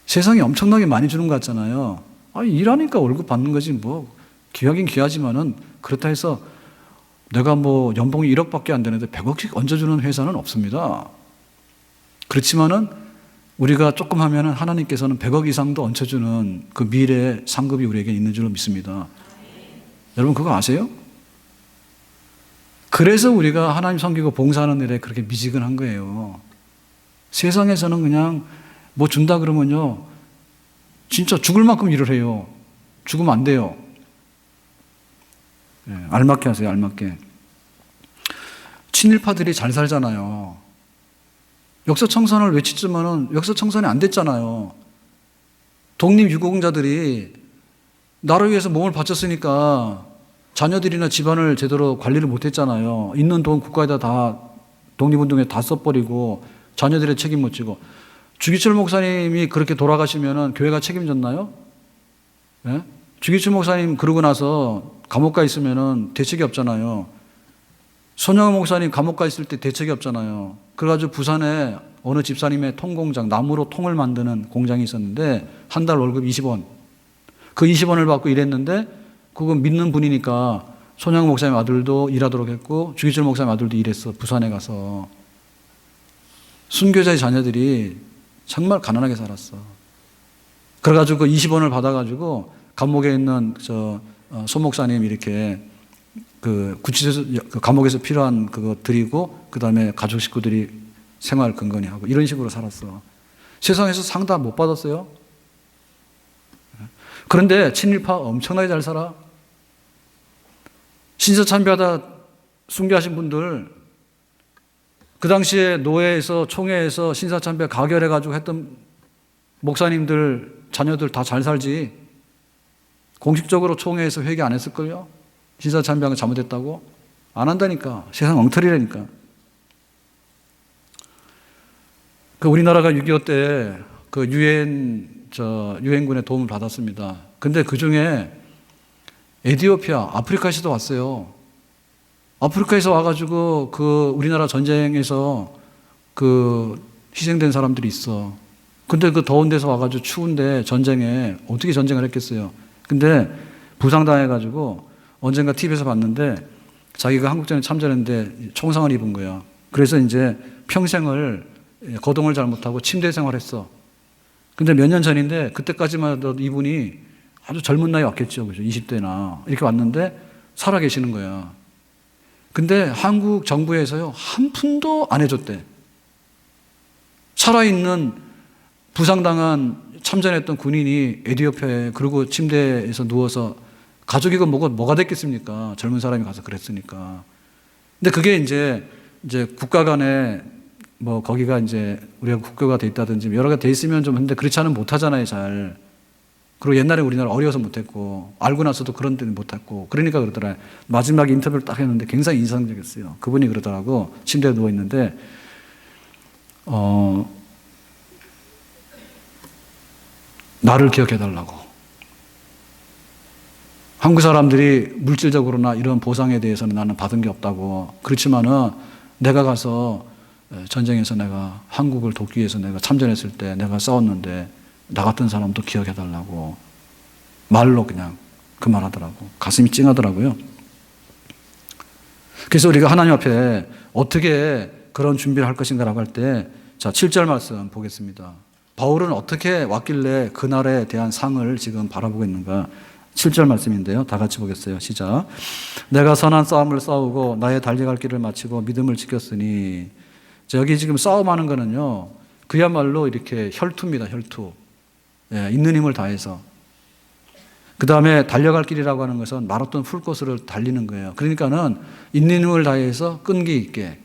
세상이 엄청나게 많이 주는 것 같잖아요. 일하니까 월급 받는 거지 뭐 귀하긴 귀하지만은 그렇다 해서 내가 뭐 연봉이 1억밖에 안 되는데 100억씩 얹어주는 회사는 없습니다. 그렇지만은 우리가 조금 하면은 하나님께서는 100억 이상도 얹혀주는 그 미래의 상급이 우리에게 있는 줄로 믿습니다. 여러분 그거 아세요? 그래서 우리가 하나님 섬기고 봉사하는 일에 그렇게 미지근한 거예요. 세상에서는 그냥 뭐 준다 그러면요 진짜 죽을 만큼 일을 해요. 죽으면 안 돼요. 네, 알맞게 하세요. 알맞게. 친일파들이 잘 살잖아요. 역사청산을 외치지만은 역사청산이 안 됐잖아요. 독립유공자들이 나를 위해서 몸을 바쳤으니까 자녀들이나 집안을 제대로 관리를 못했잖아요. 있는 돈 국가에다 다 독립운동에 다 써버리고 자녀들의 책임 못 지고. 주기철 목사님이 그렇게 돌아가시면은 교회가 책임졌나요? 예? 주기철 목사님 그러고 나서 감옥 가 있으면은 대책이 없잖아요. 손영호 목사님 감옥 가 있을 때 대책이 없잖아요. 그래가지고 부산에 어느 집사님의 통공장, 나무로 통을 만드는 공장이 있었는데 한 달 월급 20원. 그 20원을 받고 일했는데 그거 믿는 분이니까 손영호 목사님 아들도 일하도록 했고 주기철 목사님 아들도 일했어. 부산에 가서. 순교자의 자녀들이 정말 가난하게 살았어. 그래가지고 그 20원을 받아가지고 감옥에 있는 손 목사님 이렇게 그 구치소에서 그 감옥에서 필요한 그거 드리고 그 다음에 가족 식구들이 생활 근근히 하고 이런 식으로 살았어. 세상에서 상 다 못 받았어요. 그런데 친일파 엄청나게 잘 살아. 신사참배하다 순교하신 분들 그 당시에 노회에서 총회에서 신사참배 가결해가지고 했던 목사님들 자녀들 다 잘 살지. 공식적으로 총회에서 회개 안 했을걸요? 신사참배한 거 잘못했다고? 안 한다니까. 세상 엉터리라니까. 그 우리나라가 6.25 때 그 유엔군의 도움을 받았습니다. 근데 그 중에 에티오피아, 아프리카에서도 왔어요. 아프리카에서 와가지고 그 우리나라 전쟁에서 그 희생된 사람들이 있어. 근데 그 더운 데서 와가지고 추운데 전쟁에 어떻게 전쟁을 했겠어요. 근데 부상당해가지고 언젠가 TV에서 봤는데 자기가 한국전에 참전했는데 총상을 입은 거야. 그래서 이제 평생을 거동을 잘못하고 침대 생활했어. 근데 몇 년 전인데 그때까지만 해도 이분이 아주 젊은 나이 왔겠죠. 그죠? 20대나. 이렇게 왔는데 살아 계시는 거야. 근데 한국 정부에서요, 한 푼도 안 해줬대. 살아있는 부상당한 참전했던 군인이 에티오피아에 그리고 침대에서 누워서 가족이고 뭐가 됐겠습니까? 젊은 사람이 가서 그랬으니까. 근데 그게 이제 국가 간에 뭐 거기가 이제 우리가 국교가 돼 있다든지 여러 가지 돼 있으면 좀 근데 그렇지 않으면 못 하잖아요, 잘. 그리고 옛날에 우리나라 어려워서 못했고 알고 나서도 그런 데는 못했고 그러니까 그러더라. 마지막 인터뷰를 딱 했는데 굉장히 인상적이었어요. 그분이 그러더라고. 침대에 누워 있는데 나를 기억해달라고. 한국 사람들이 물질적으로나 이런 보상에 대해서는 나는 받은 게 없다고. 그렇지만은 내가 가서 전쟁에서 내가 한국을 돕기 위해서 내가 참전했을 때 내가 싸웠는데 나 같은 사람도 기억해달라고. 말로 그냥 그 말 하더라고. 가슴이 찡하더라고요. 그래서 우리가 하나님 앞에 어떻게 그런 준비를 할 것인가라고 할 때, 자, 7절 말씀 보겠습니다. 바울은 어떻게 왔길래 그날에 대한 상을 지금 바라보고 있는가. 7절 말씀인데요. 다 같이 보겠어요. 시작. 내가 선한 싸움을 싸우고 나의 달려갈 길을 마치고 믿음을 지켰으니. 자, 여기 지금 싸움하는 거는요, 그야말로 이렇게 혈투입니다. 혈투. 예, 있는 힘을 다해서. 그 다음에 달려갈 길이라고 하는 것은 마라톤 풀코스를 달리는 거예요. 그러니까는 있는 힘을 다해서 끈기 있게.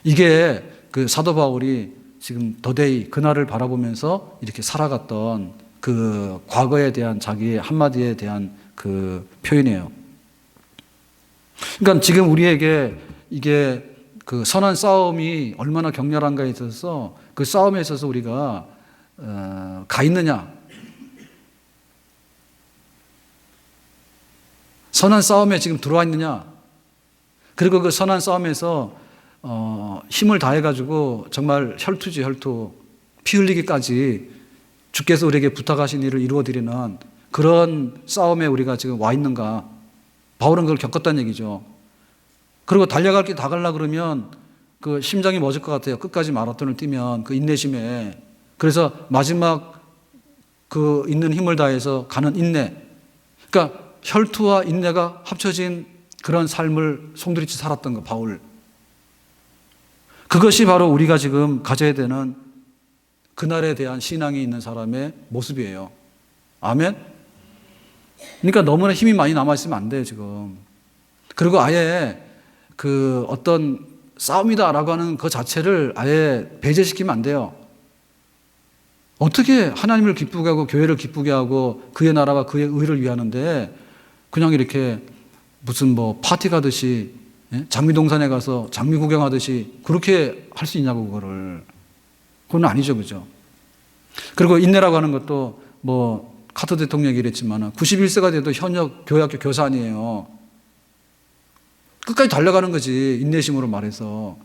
이게 그 사도 바울이 지금 더데이 그날을 바라보면서 이렇게 살아갔던 그 과거에 대한 자기의 한마디에 대한 그 표현이에요. 그러니까 지금 우리에게 이게 그 선한 싸움이 얼마나 격렬한가에 있어서 그 싸움에 있어서 우리가 가 있느냐. 선한 싸움에 지금 들어와 있느냐. 그리고 그 선한 싸움에서 힘을 다해가지고 정말 혈투지 혈투. 피 흘리기까지 주께서 우리에게 부탁하신 일을 이루어드리는 그런 싸움에 우리가 지금 와 있는가. 바울은 그걸 겪었다는 얘기죠. 그리고 달려갈 길 다 가려고 그러면 그 심장이 멎을 것 같아요. 끝까지 마라톤을 뛰면 그 인내심에. 그래서 마지막 그 있는 힘을 다해서 가는 인내. 그러니까 혈투와 인내가 합쳐진 그런 삶을 송두리째 살았던 거, 바울. 그것이 바로 우리가 지금 가져야 되는 그날에 대한 신앙이 있는 사람의 모습이에요. 아멘? 그러니까 너무나 힘이 많이 남아있으면 안 돼요, 지금. 그리고 아예 그 어떤 싸움이다라고 하는 그 자체를 아예 배제시키면 안 돼요. 어떻게 하나님을 기쁘게 하고 교회를 기쁘게 하고 그의 나라와 그의 의를 위하는데 그냥 이렇게 무슨 뭐 파티 가듯이 장미동산에 가서 장미 구경하듯이 그렇게 할 수 있냐고 그거를. 그건 아니죠. 그죠? 그리고 인내라고 하는 것도 뭐 카터 대통령이 이랬지만 91세가 돼도 현역 교회학교 교사 아니에요. 끝까지 달려가는 거지. 인내심으로 말해서.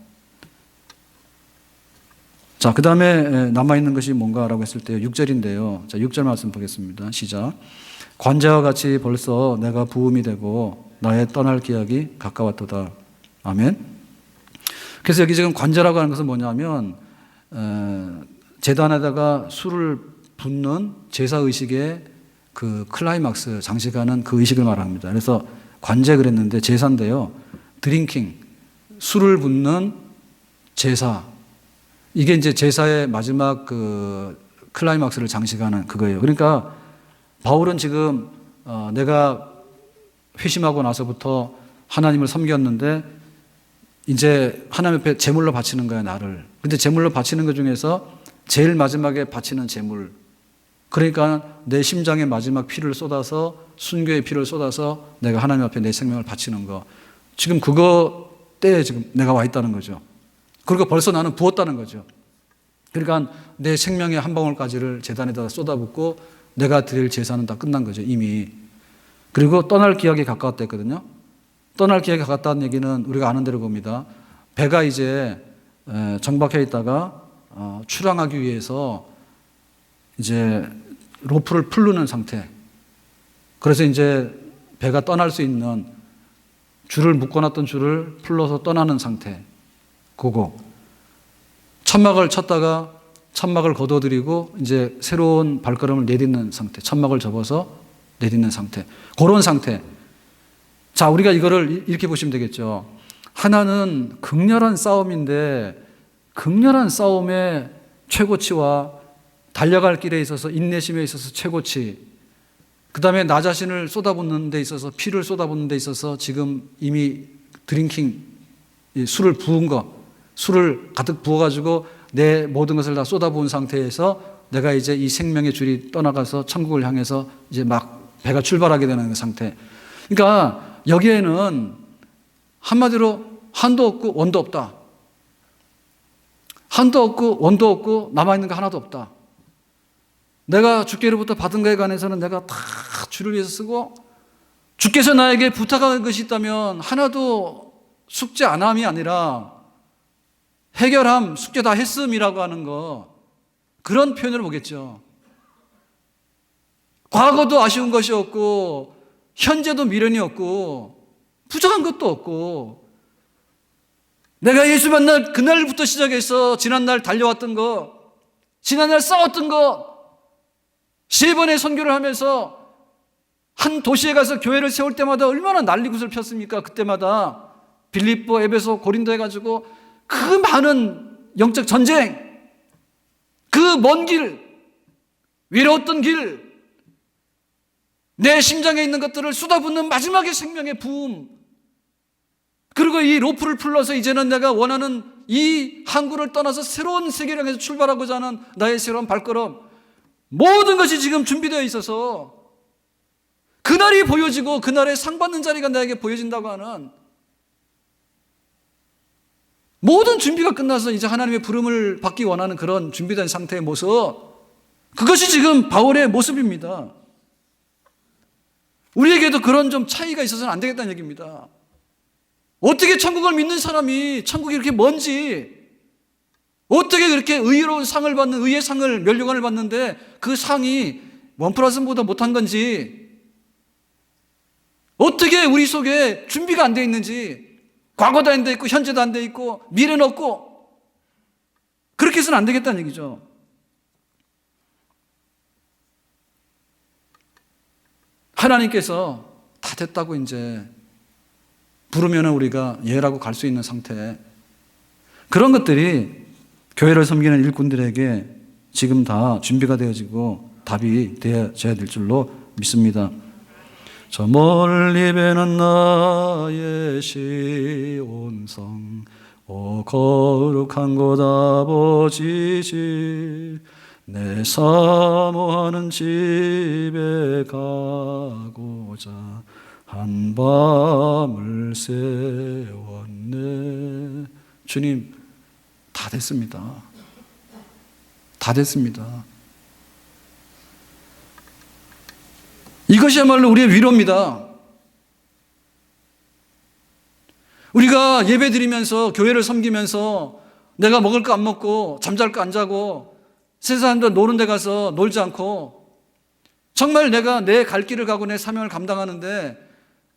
자, 그 다음에 남아있는 것이 뭔가라고 했을 때 6절인데요. 자, 6절 말씀 보겠습니다. 시작. 관제와 같이 벌써 내가 부음이 되고 나의 떠날 기약이 가까웠도다. 아멘. 그래서 여기 지금 관제라고 하는 것은 뭐냐면 제단에다가 술을 붓는 제사의식의 그 클라이막스 장식하는 그 의식을 말합니다. 그래서 관제 그랬는데 제사인데요. 드링킹, 술을 붓는 제사. 이게 이제 제사의 마지막 그 클라이막스를 장식하는 그거예요. 그러니까 바울은 지금 내가 회심하고 나서부터 하나님을 섬겼는데 이제 하나님 앞에 제물로 바치는 거야, 나를. 근데 제물로 바치는 것 중에서 제일 마지막에 바치는 제물. 그러니까 내 심장의 마지막 피를 쏟아서 순교의 피를 쏟아서 내가 하나님 앞에 내 생명을 바치는 거. 지금 그거 때에 지금 내가 와 있다는 거죠. 그리고 벌써 나는 부었다는 거죠. 그러니까 내 생명의 한 방울까지를 제단에다 쏟아붓고 내가 드릴 제사는 다 끝난 거죠, 이미. 그리고 떠날 기약이 가까웠다 했거든요. 떠날 기약이 가까웠다는 얘기는 우리가 아는 대로 봅니다. 배가 이제 정박해 있다가 출항하기 위해서 이제 로프를 풀르는 상태. 그래서 이제 배가 떠날 수 있는 줄을 묶어놨던 줄을 풀러서 떠나는 상태. 그거. 천막을 쳤다가 천막을 걷어들이고 이제 새로운 발걸음을 내딛는 상태. 천막을 접어서 내딛는 상태. 그런 상태. 자, 우리가 이거를 이렇게 보시면 되겠죠. 하나는 극렬한 싸움인데 극렬한 싸움의 최고치와 달려갈 길에 있어서 인내심에 있어서 최고치, 그 다음에 나 자신을 쏟아붓는 데 있어서 피를 쏟아붓는 데 있어서 지금 이미 드링킹, 술을 부은 거, 술을 가득 부어가지고 내 모든 것을 다 쏟아부은 상태에서 내가 이제 이 생명의 줄이 떠나가서 천국을 향해서 이제 막 배가 출발하게 되는 그 상태. 그러니까 여기에는 한마디로 한도 없고 원도 없다. 한도 없고 원도 없고 남아있는 거 하나도 없다. 내가 주께로부터 받은 것에 관해서는 내가 다 주를 위해서 쓰고 주께서 나에게 부탁한 것이 있다면 하나도 숙제 안 함이 아니라 해결함, 숙제 다 했음이라고 하는 거, 그런 표현을 보겠죠. 과거도 아쉬운 것이 없고 현재도 미련이 없고 부족한 것도 없고 내가 예수 만날 그날부터 시작해서 지난날 달려왔던 거, 지난날 싸웠던 거, 3번의 선교를 하면서 한 도시에 가서 교회를 세울 때마다 얼마나 난리굿을 폈습니까? 그때마다 빌립보, 에베소, 고린도 해가지고 그 많은 영적 전쟁, 그 먼 길, 외로웠던 길, 내 심장에 있는 것들을 쏟아붓는 마지막의 생명의 부음, 그리고 이 로프를 풀러서 이제는 내가 원하는 이 항구를 떠나서 새로운 세계를 향해서 출발하고자 하는 나의 새로운 발걸음, 모든 것이 지금 준비되어 있어서 그날이 보여지고 그날의 상 받는 자리가 나에게 보여진다고 하는 모든 준비가 끝나서 이제 하나님의 부름을 받기 원하는 그런 준비된 상태의 모습, 그것이 지금 바울의 모습입니다. 우리에게도 그런 좀 차이가 있어서는 안 되겠다는 얘기입니다. 어떻게 천국을 믿는 사람이 천국이 이렇게 먼지, 어떻게 그렇게 의로운 상을 받는, 의의 상을, 면류관을 받는데 그 상이 원플러스보다 못한 건지, 어떻게 우리 속에 준비가 안 돼 있는지, 과거도 안 돼 있고 현재도 안 돼 있고 미래는 없고, 그렇게 해서는 안 되겠다는 얘기죠. 하나님께서 다 됐다고 이제 부르면 우리가 예라고 갈 수 있는 상태, 그런 것들이 교회를 섬기는 일꾼들에게 지금 다 준비가 되어지고 답이 되어져야 될 줄로 믿습니다. 저 멀리 배는 나의 시온성, 오 거룩한 곳 아버지 집, 내 사모하는 집에 가고자 한 밤을 세웠네. 주님, 다 됐습니다. 다 됐습니다. 이것이야말로 우리의 위로입니다. 우리가 예배 드리면서 교회를 섬기면서 내가 먹을 거 안 먹고 잠잘 거 안 자고 세상들 노는 데 가서 놀지 않고 정말 내가 내 갈 길을 가고 내 사명을 감당하는데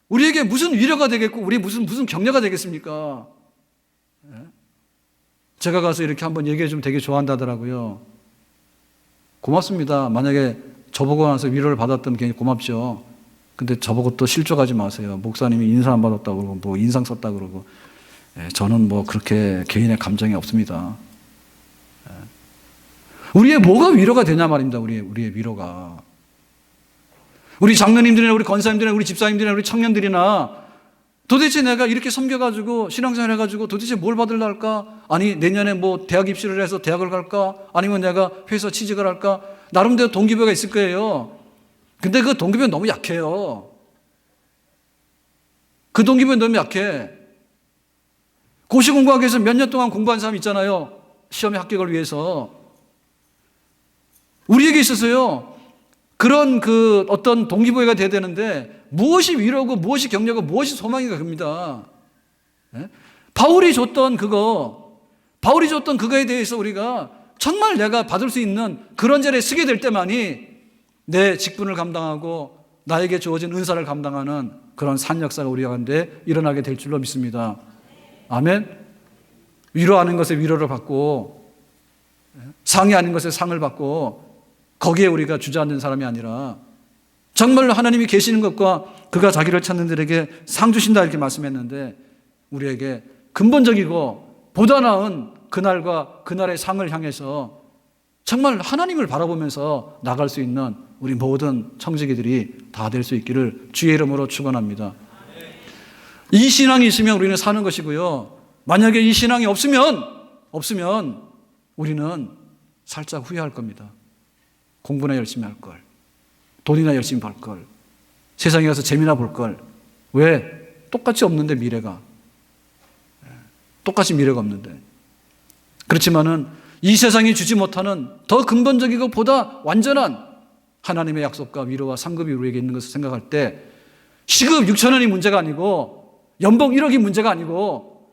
우리에게 무슨 위로가 되겠고 우리 무슨 격려가 되겠습니까? 제가 가서 이렇게 한번 얘기해 주면 되게 좋아한다더라고요. 고맙습니다. 만약에 저보고 나서 위로를 받았다면 괜히 고맙죠. 근데 저보고 또 실족하지 마세요. 목사님이 인사 안 받았다고 그러고 뭐 인상 썼다고 그러고. 저는 뭐 그렇게 개인의 감정이 없습니다. 우리의 뭐가 위로가 되냐 말입니다. 우리의 위로가. 우리 장로님들이나 우리 권사님들이나 우리 집사님들이나 우리 청년들이나 도대체 내가 이렇게 섬겨가지고 신앙생활 해가지고 도대체 뭘 받으려 할까? 아니 내년에 뭐 대학 입시를 해서 대학을 갈까? 아니면 내가 회사 취직을 할까? 나름대로 동기부여가 있을 거예요. 근데 그 동기부여 너무 약해요. 그 동기부여 너무 약해. 고시 공부하기 위해서 몇 년 동안 공부한 사람 있잖아요. 시험에 합격을 위해서. 우리에게 있어서요. 그런 그 어떤 동기부여가 돼야 되는데 무엇이 위로고 무엇이 격려고 무엇이 소망인가 그겁니다. 바울이 줬던 그거에 대해서 우리가 정말 내가 받을 수 있는 그런 자리에 서게 될 때만이 내 직분을 감당하고 나에게 주어진 은사를 감당하는 그런 산 역사가 우리 가운데 일어나게 될 줄로 믿습니다. 아멘. 위로하는 것에 위로를 받고 상이 아닌 것에 상을 받고 거기에 우리가 주저앉는 사람이 아니라 정말로 하나님이 계시는 것과 그가 자기를 찾는 들에게 상 주신다 이렇게 말씀했는데 우리에게 근본적이고 보다 나은 그날과 그날의 상을 향해서 정말 하나님을 바라보면서 나갈 수 있는 우리 모든 청지기들이 다 될 수 있기를 주의 이름으로 축원합니다. 이 신앙이 있으면 우리는 사는 것이고요. 만약에 이 신앙이 없으면 우리는 살짝 후회할 겁니다. 공부나 열심히 할 걸, 돈이나 열심히 벌 걸, 세상에 가서 재미나 볼 걸. 왜? 똑같이 없는데 미래가. 똑같이 미래가 없는데. 그렇지만은 이 세상이 주지 못하는 더 근본적이고 보다 완전한 하나님의 약속과 위로와 상급이 우리에게 있는 것을 생각할 때 시급 6,000원이 문제가 아니고 연봉 1억이 문제가 아니고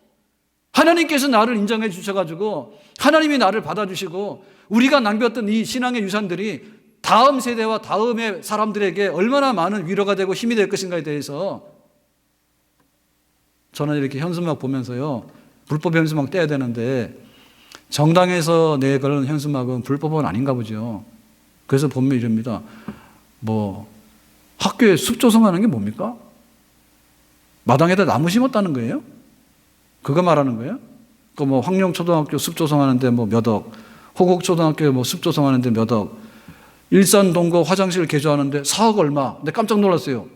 하나님께서 나를 인정해 주셔가지고 하나님이 나를 받아주시고 우리가 남겼던 이 신앙의 유산들이 다음 세대와 다음의 사람들에게 얼마나 많은 위로가 되고 힘이 될 것인가에 대해서 저는 이렇게 현수막 보면서요. 불법 현수막 떼야 되는데 정당에서 내걸은 현수막은 불법은 아닌가 보죠. 그래서 보면 이럽니다. 뭐 학교에 숲 조성하는 게 뭡니까? 마당에다 나무 심었다는 거예요? 그거 말하는 거예요? 그 뭐 황룡초등학교 숲 조성하는데 뭐 몇 억, 호곡초등학교 뭐 숲 조성하는데 몇 억, 일산동고 화장실 개조하는데 4억 얼마. 근데 깜짝 놀랐어요.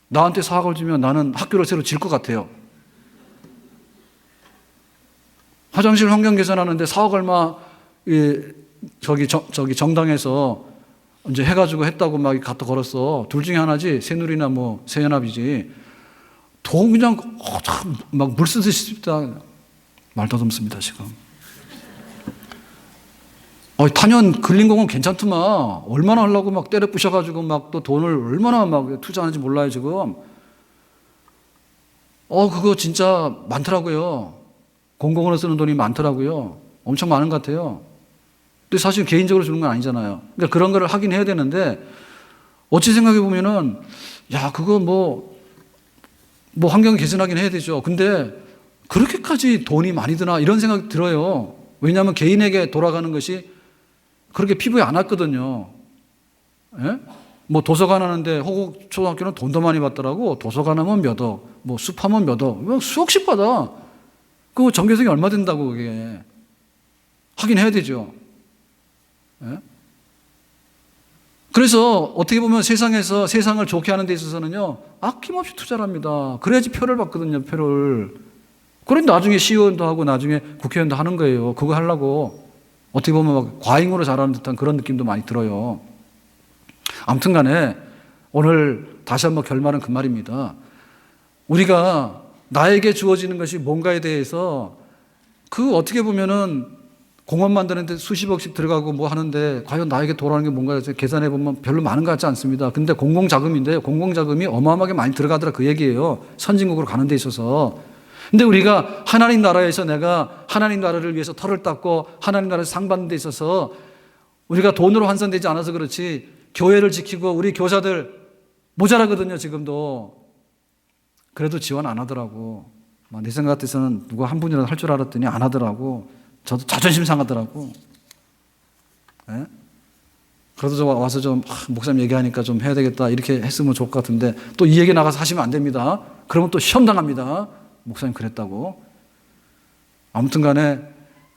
나한테 4억을 주면 나는 학교를 새로 질 것 같아요. 화장실 환경 개선하는데 4억 얼마 저기 정당에서 이제 해가지고 했다고 막 갖다 걸었어. 둘 중에 하나지. 새누리나 뭐 새연합이지. 돈 그냥 막 물 쓰듯이 씁니다. 말 더듬습니다 지금. 탄현 근린공원 괜찮더만. 얼마나 하려고 막 때려 부셔가지고 막 또 돈을 얼마나 막 투자하는지 몰라요 지금. 그거 진짜 많더라고요. 공공으로 쓰는 돈이 많더라고요. 엄청 많은 것 같아요. 근데 사실 개인적으로 주는 건 아니잖아요. 그러니까 그런 거를 하긴 해야 되는데 어찌 생각해 보면은 그거 뭐 환경 개선하긴 해야 되죠. 근데 그렇게까지 돈이 많이 드나 이런 생각이 들어요. 왜냐하면 개인에게 돌아가는 것이 그렇게 피부에 안 왔거든요. 예? 뭐 도서관 하는데 호곡초등학교는 돈도 많이 받더라고. 도서관 하면 몇 억, 뭐 숲하면 몇 억, 수억씩 받아. 그 전교생이 얼마 된다고 그게. 하긴 해야 되죠. 예? 그래서 어떻게 보면 세상에서 세상을 좋게 하는 데 있어서는요, 아낌없이 투자를 합니다. 그래야지 표를 받거든요, 표를. 그런데 나중에 시의원도 하고 나중에 국회의원도 하는 거예요. 그거 하려고. 어떻게 보면 막 과잉으로 자라는 듯한 그런 느낌도 많이 들어요. 아무튼 간에 오늘 다시 한번 결말은 그 말입니다. 우리가 나에게 주어지는 것이 뭔가에 대해서 그 어떻게 보면은 공원 만드는데 수십억씩 들어가고 뭐 하는데 과연 나에게 돌아오는 게 뭔가 해서 계산해 보면 별로 많은 것 같지 않습니다. 근데 공공자금인데 공공자금이 어마어마하게 많이 들어가더라 그 얘기예요. 선진국으로 가는 데 있어서. 근데 우리가 하나님 나라에서 내가 하나님 나라를 위해서 털을 닦고 하나님 나라에서 상 받는 데 있어서 우리가 돈으로 환산되지 않아서 그렇지 교회를 지키고 우리 교사들 모자라거든요 지금도. 그래도 지원 안 하더라고. 내 생각 같아서는 누가 한 분이라도 할 줄 알았더니 안 하더라고. 저도 자존심 상하더라고. 예? 그래도 저 와서 좀 목사님 얘기하니까 좀 해야 되겠다 이렇게 했으면 좋을 것 같은데 또 이 얘기 나가서 하시면 안 됩니다. 그러면 또 시험 당합니다. 목사님 그랬다고. 아무튼 간에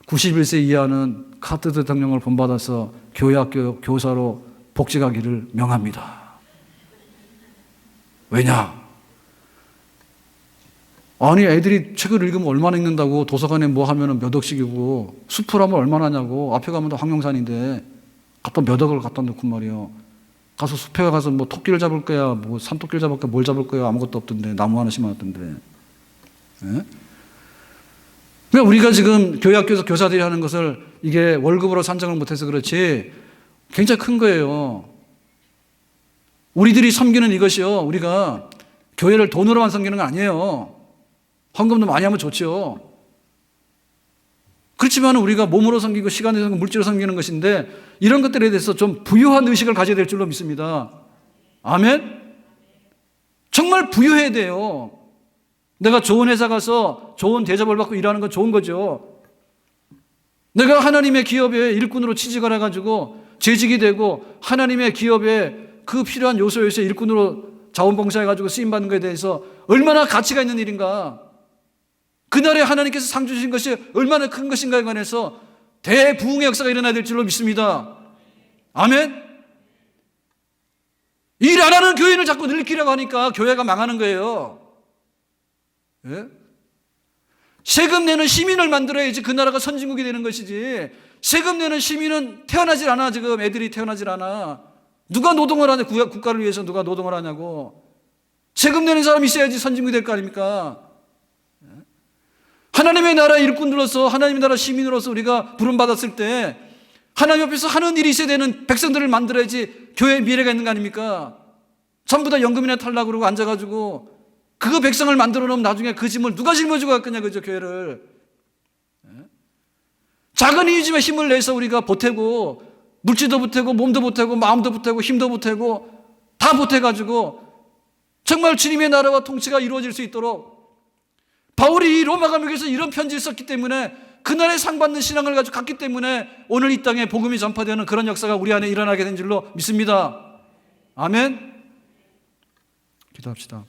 91세 이하는 카트 대통령을 본받아서 교회학교 교사로 복직하기를 명합니다. 왜냐? 아니 애들이 책을 읽으면 얼마나 읽는다고 도서관에 뭐 하면 몇 억씩이고 숲을 하면 얼마나 하냐고 앞에 가면 다 황룡산인데 갖다 몇 억을 갖다 놓고 말이요. 가서 숲에 가서 뭐 토끼를 잡을 거야 뭐 산토끼를 잡을 거야 뭘 잡을 거야 아무것도 없던데 나무 하나 심어놨던데. 예? 그러니까 우리가 지금 교회학교에서 교사들이 하는 것을 이게 월급으로 산정을 못해서 그렇지 굉장히 큰 거예요. 우리들이 섬기는 이것이요. 우리가 교회를 돈으로만 섬기는 건 아니에요. 헌금도 많이 하면 좋죠. 그렇지만 우리가 몸으로 섬기고 시간으로 섬기고 물질로 섬기는 것인데 이런 것들에 대해서 좀 부유한 의식을 가져야 될 줄로 믿습니다. 아멘? 정말 부유해야 돼요. 내가 좋은 회사 가서 좋은 대접을 받고 일하는 건 좋은 거죠. 내가 하나님의 기업에 일꾼으로 취직을 해가지고 재직이 되고 하나님의 기업에 그 필요한 요소에서 일꾼으로 자원봉사해가지고 쓰임받는 것에 대해서 얼마나 가치가 있는 일인가. 그날에 하나님께서 상 주신 것이 얼마나 큰 것인가에 관해서 대부흥의 역사가 일어나야 될 줄로 믿습니다. 아멘? 일 안 하는 교인을 자꾸 늘리려고 하니까 교회가 망하는 거예요. 예? 세금 내는 시민을 만들어야지 그 나라가 선진국이 되는 것이지. 세금 내는 시민은 태어나질 않아. 지금 애들이 태어나질 않아. 누가 노동을 하냐. 국가를 위해서 누가 노동을 하냐고. 세금 내는 사람이 있어야지 선진국이 될 거 아닙니까? 하나님의 나라 일꾼으로서 하나님의 나라 시민으로서 우리가 부름받았을 때 하나님 앞에서 하는 일이 있어야 되는 백성들을 만들어야지 교회의 미래가 있는 거 아닙니까? 전부 다 연금이나 탈락 그러고 앉아가지고 그 백성을 만들어 놓으면 나중에 그 짐을 누가 짊어지고 갈 거냐 그죠 교회를. 작은 이유지만 힘을 내서 우리가 보태고 물질도 보태고 몸도 보태고 마음도 보태고 힘도 보태고 다 보태가지고 정말 주님의 나라와 통치가 이루어질 수 있도록 바울이 로마 감옥에서 이런 편지를 썼기 때문에 그날에 상 받는 신앙을 가지고 갔기 때문에 오늘 이 땅에 복음이 전파되는 그런 역사가 우리 안에 일어나게 된 줄로 믿습니다. 아멘. 기도합시다.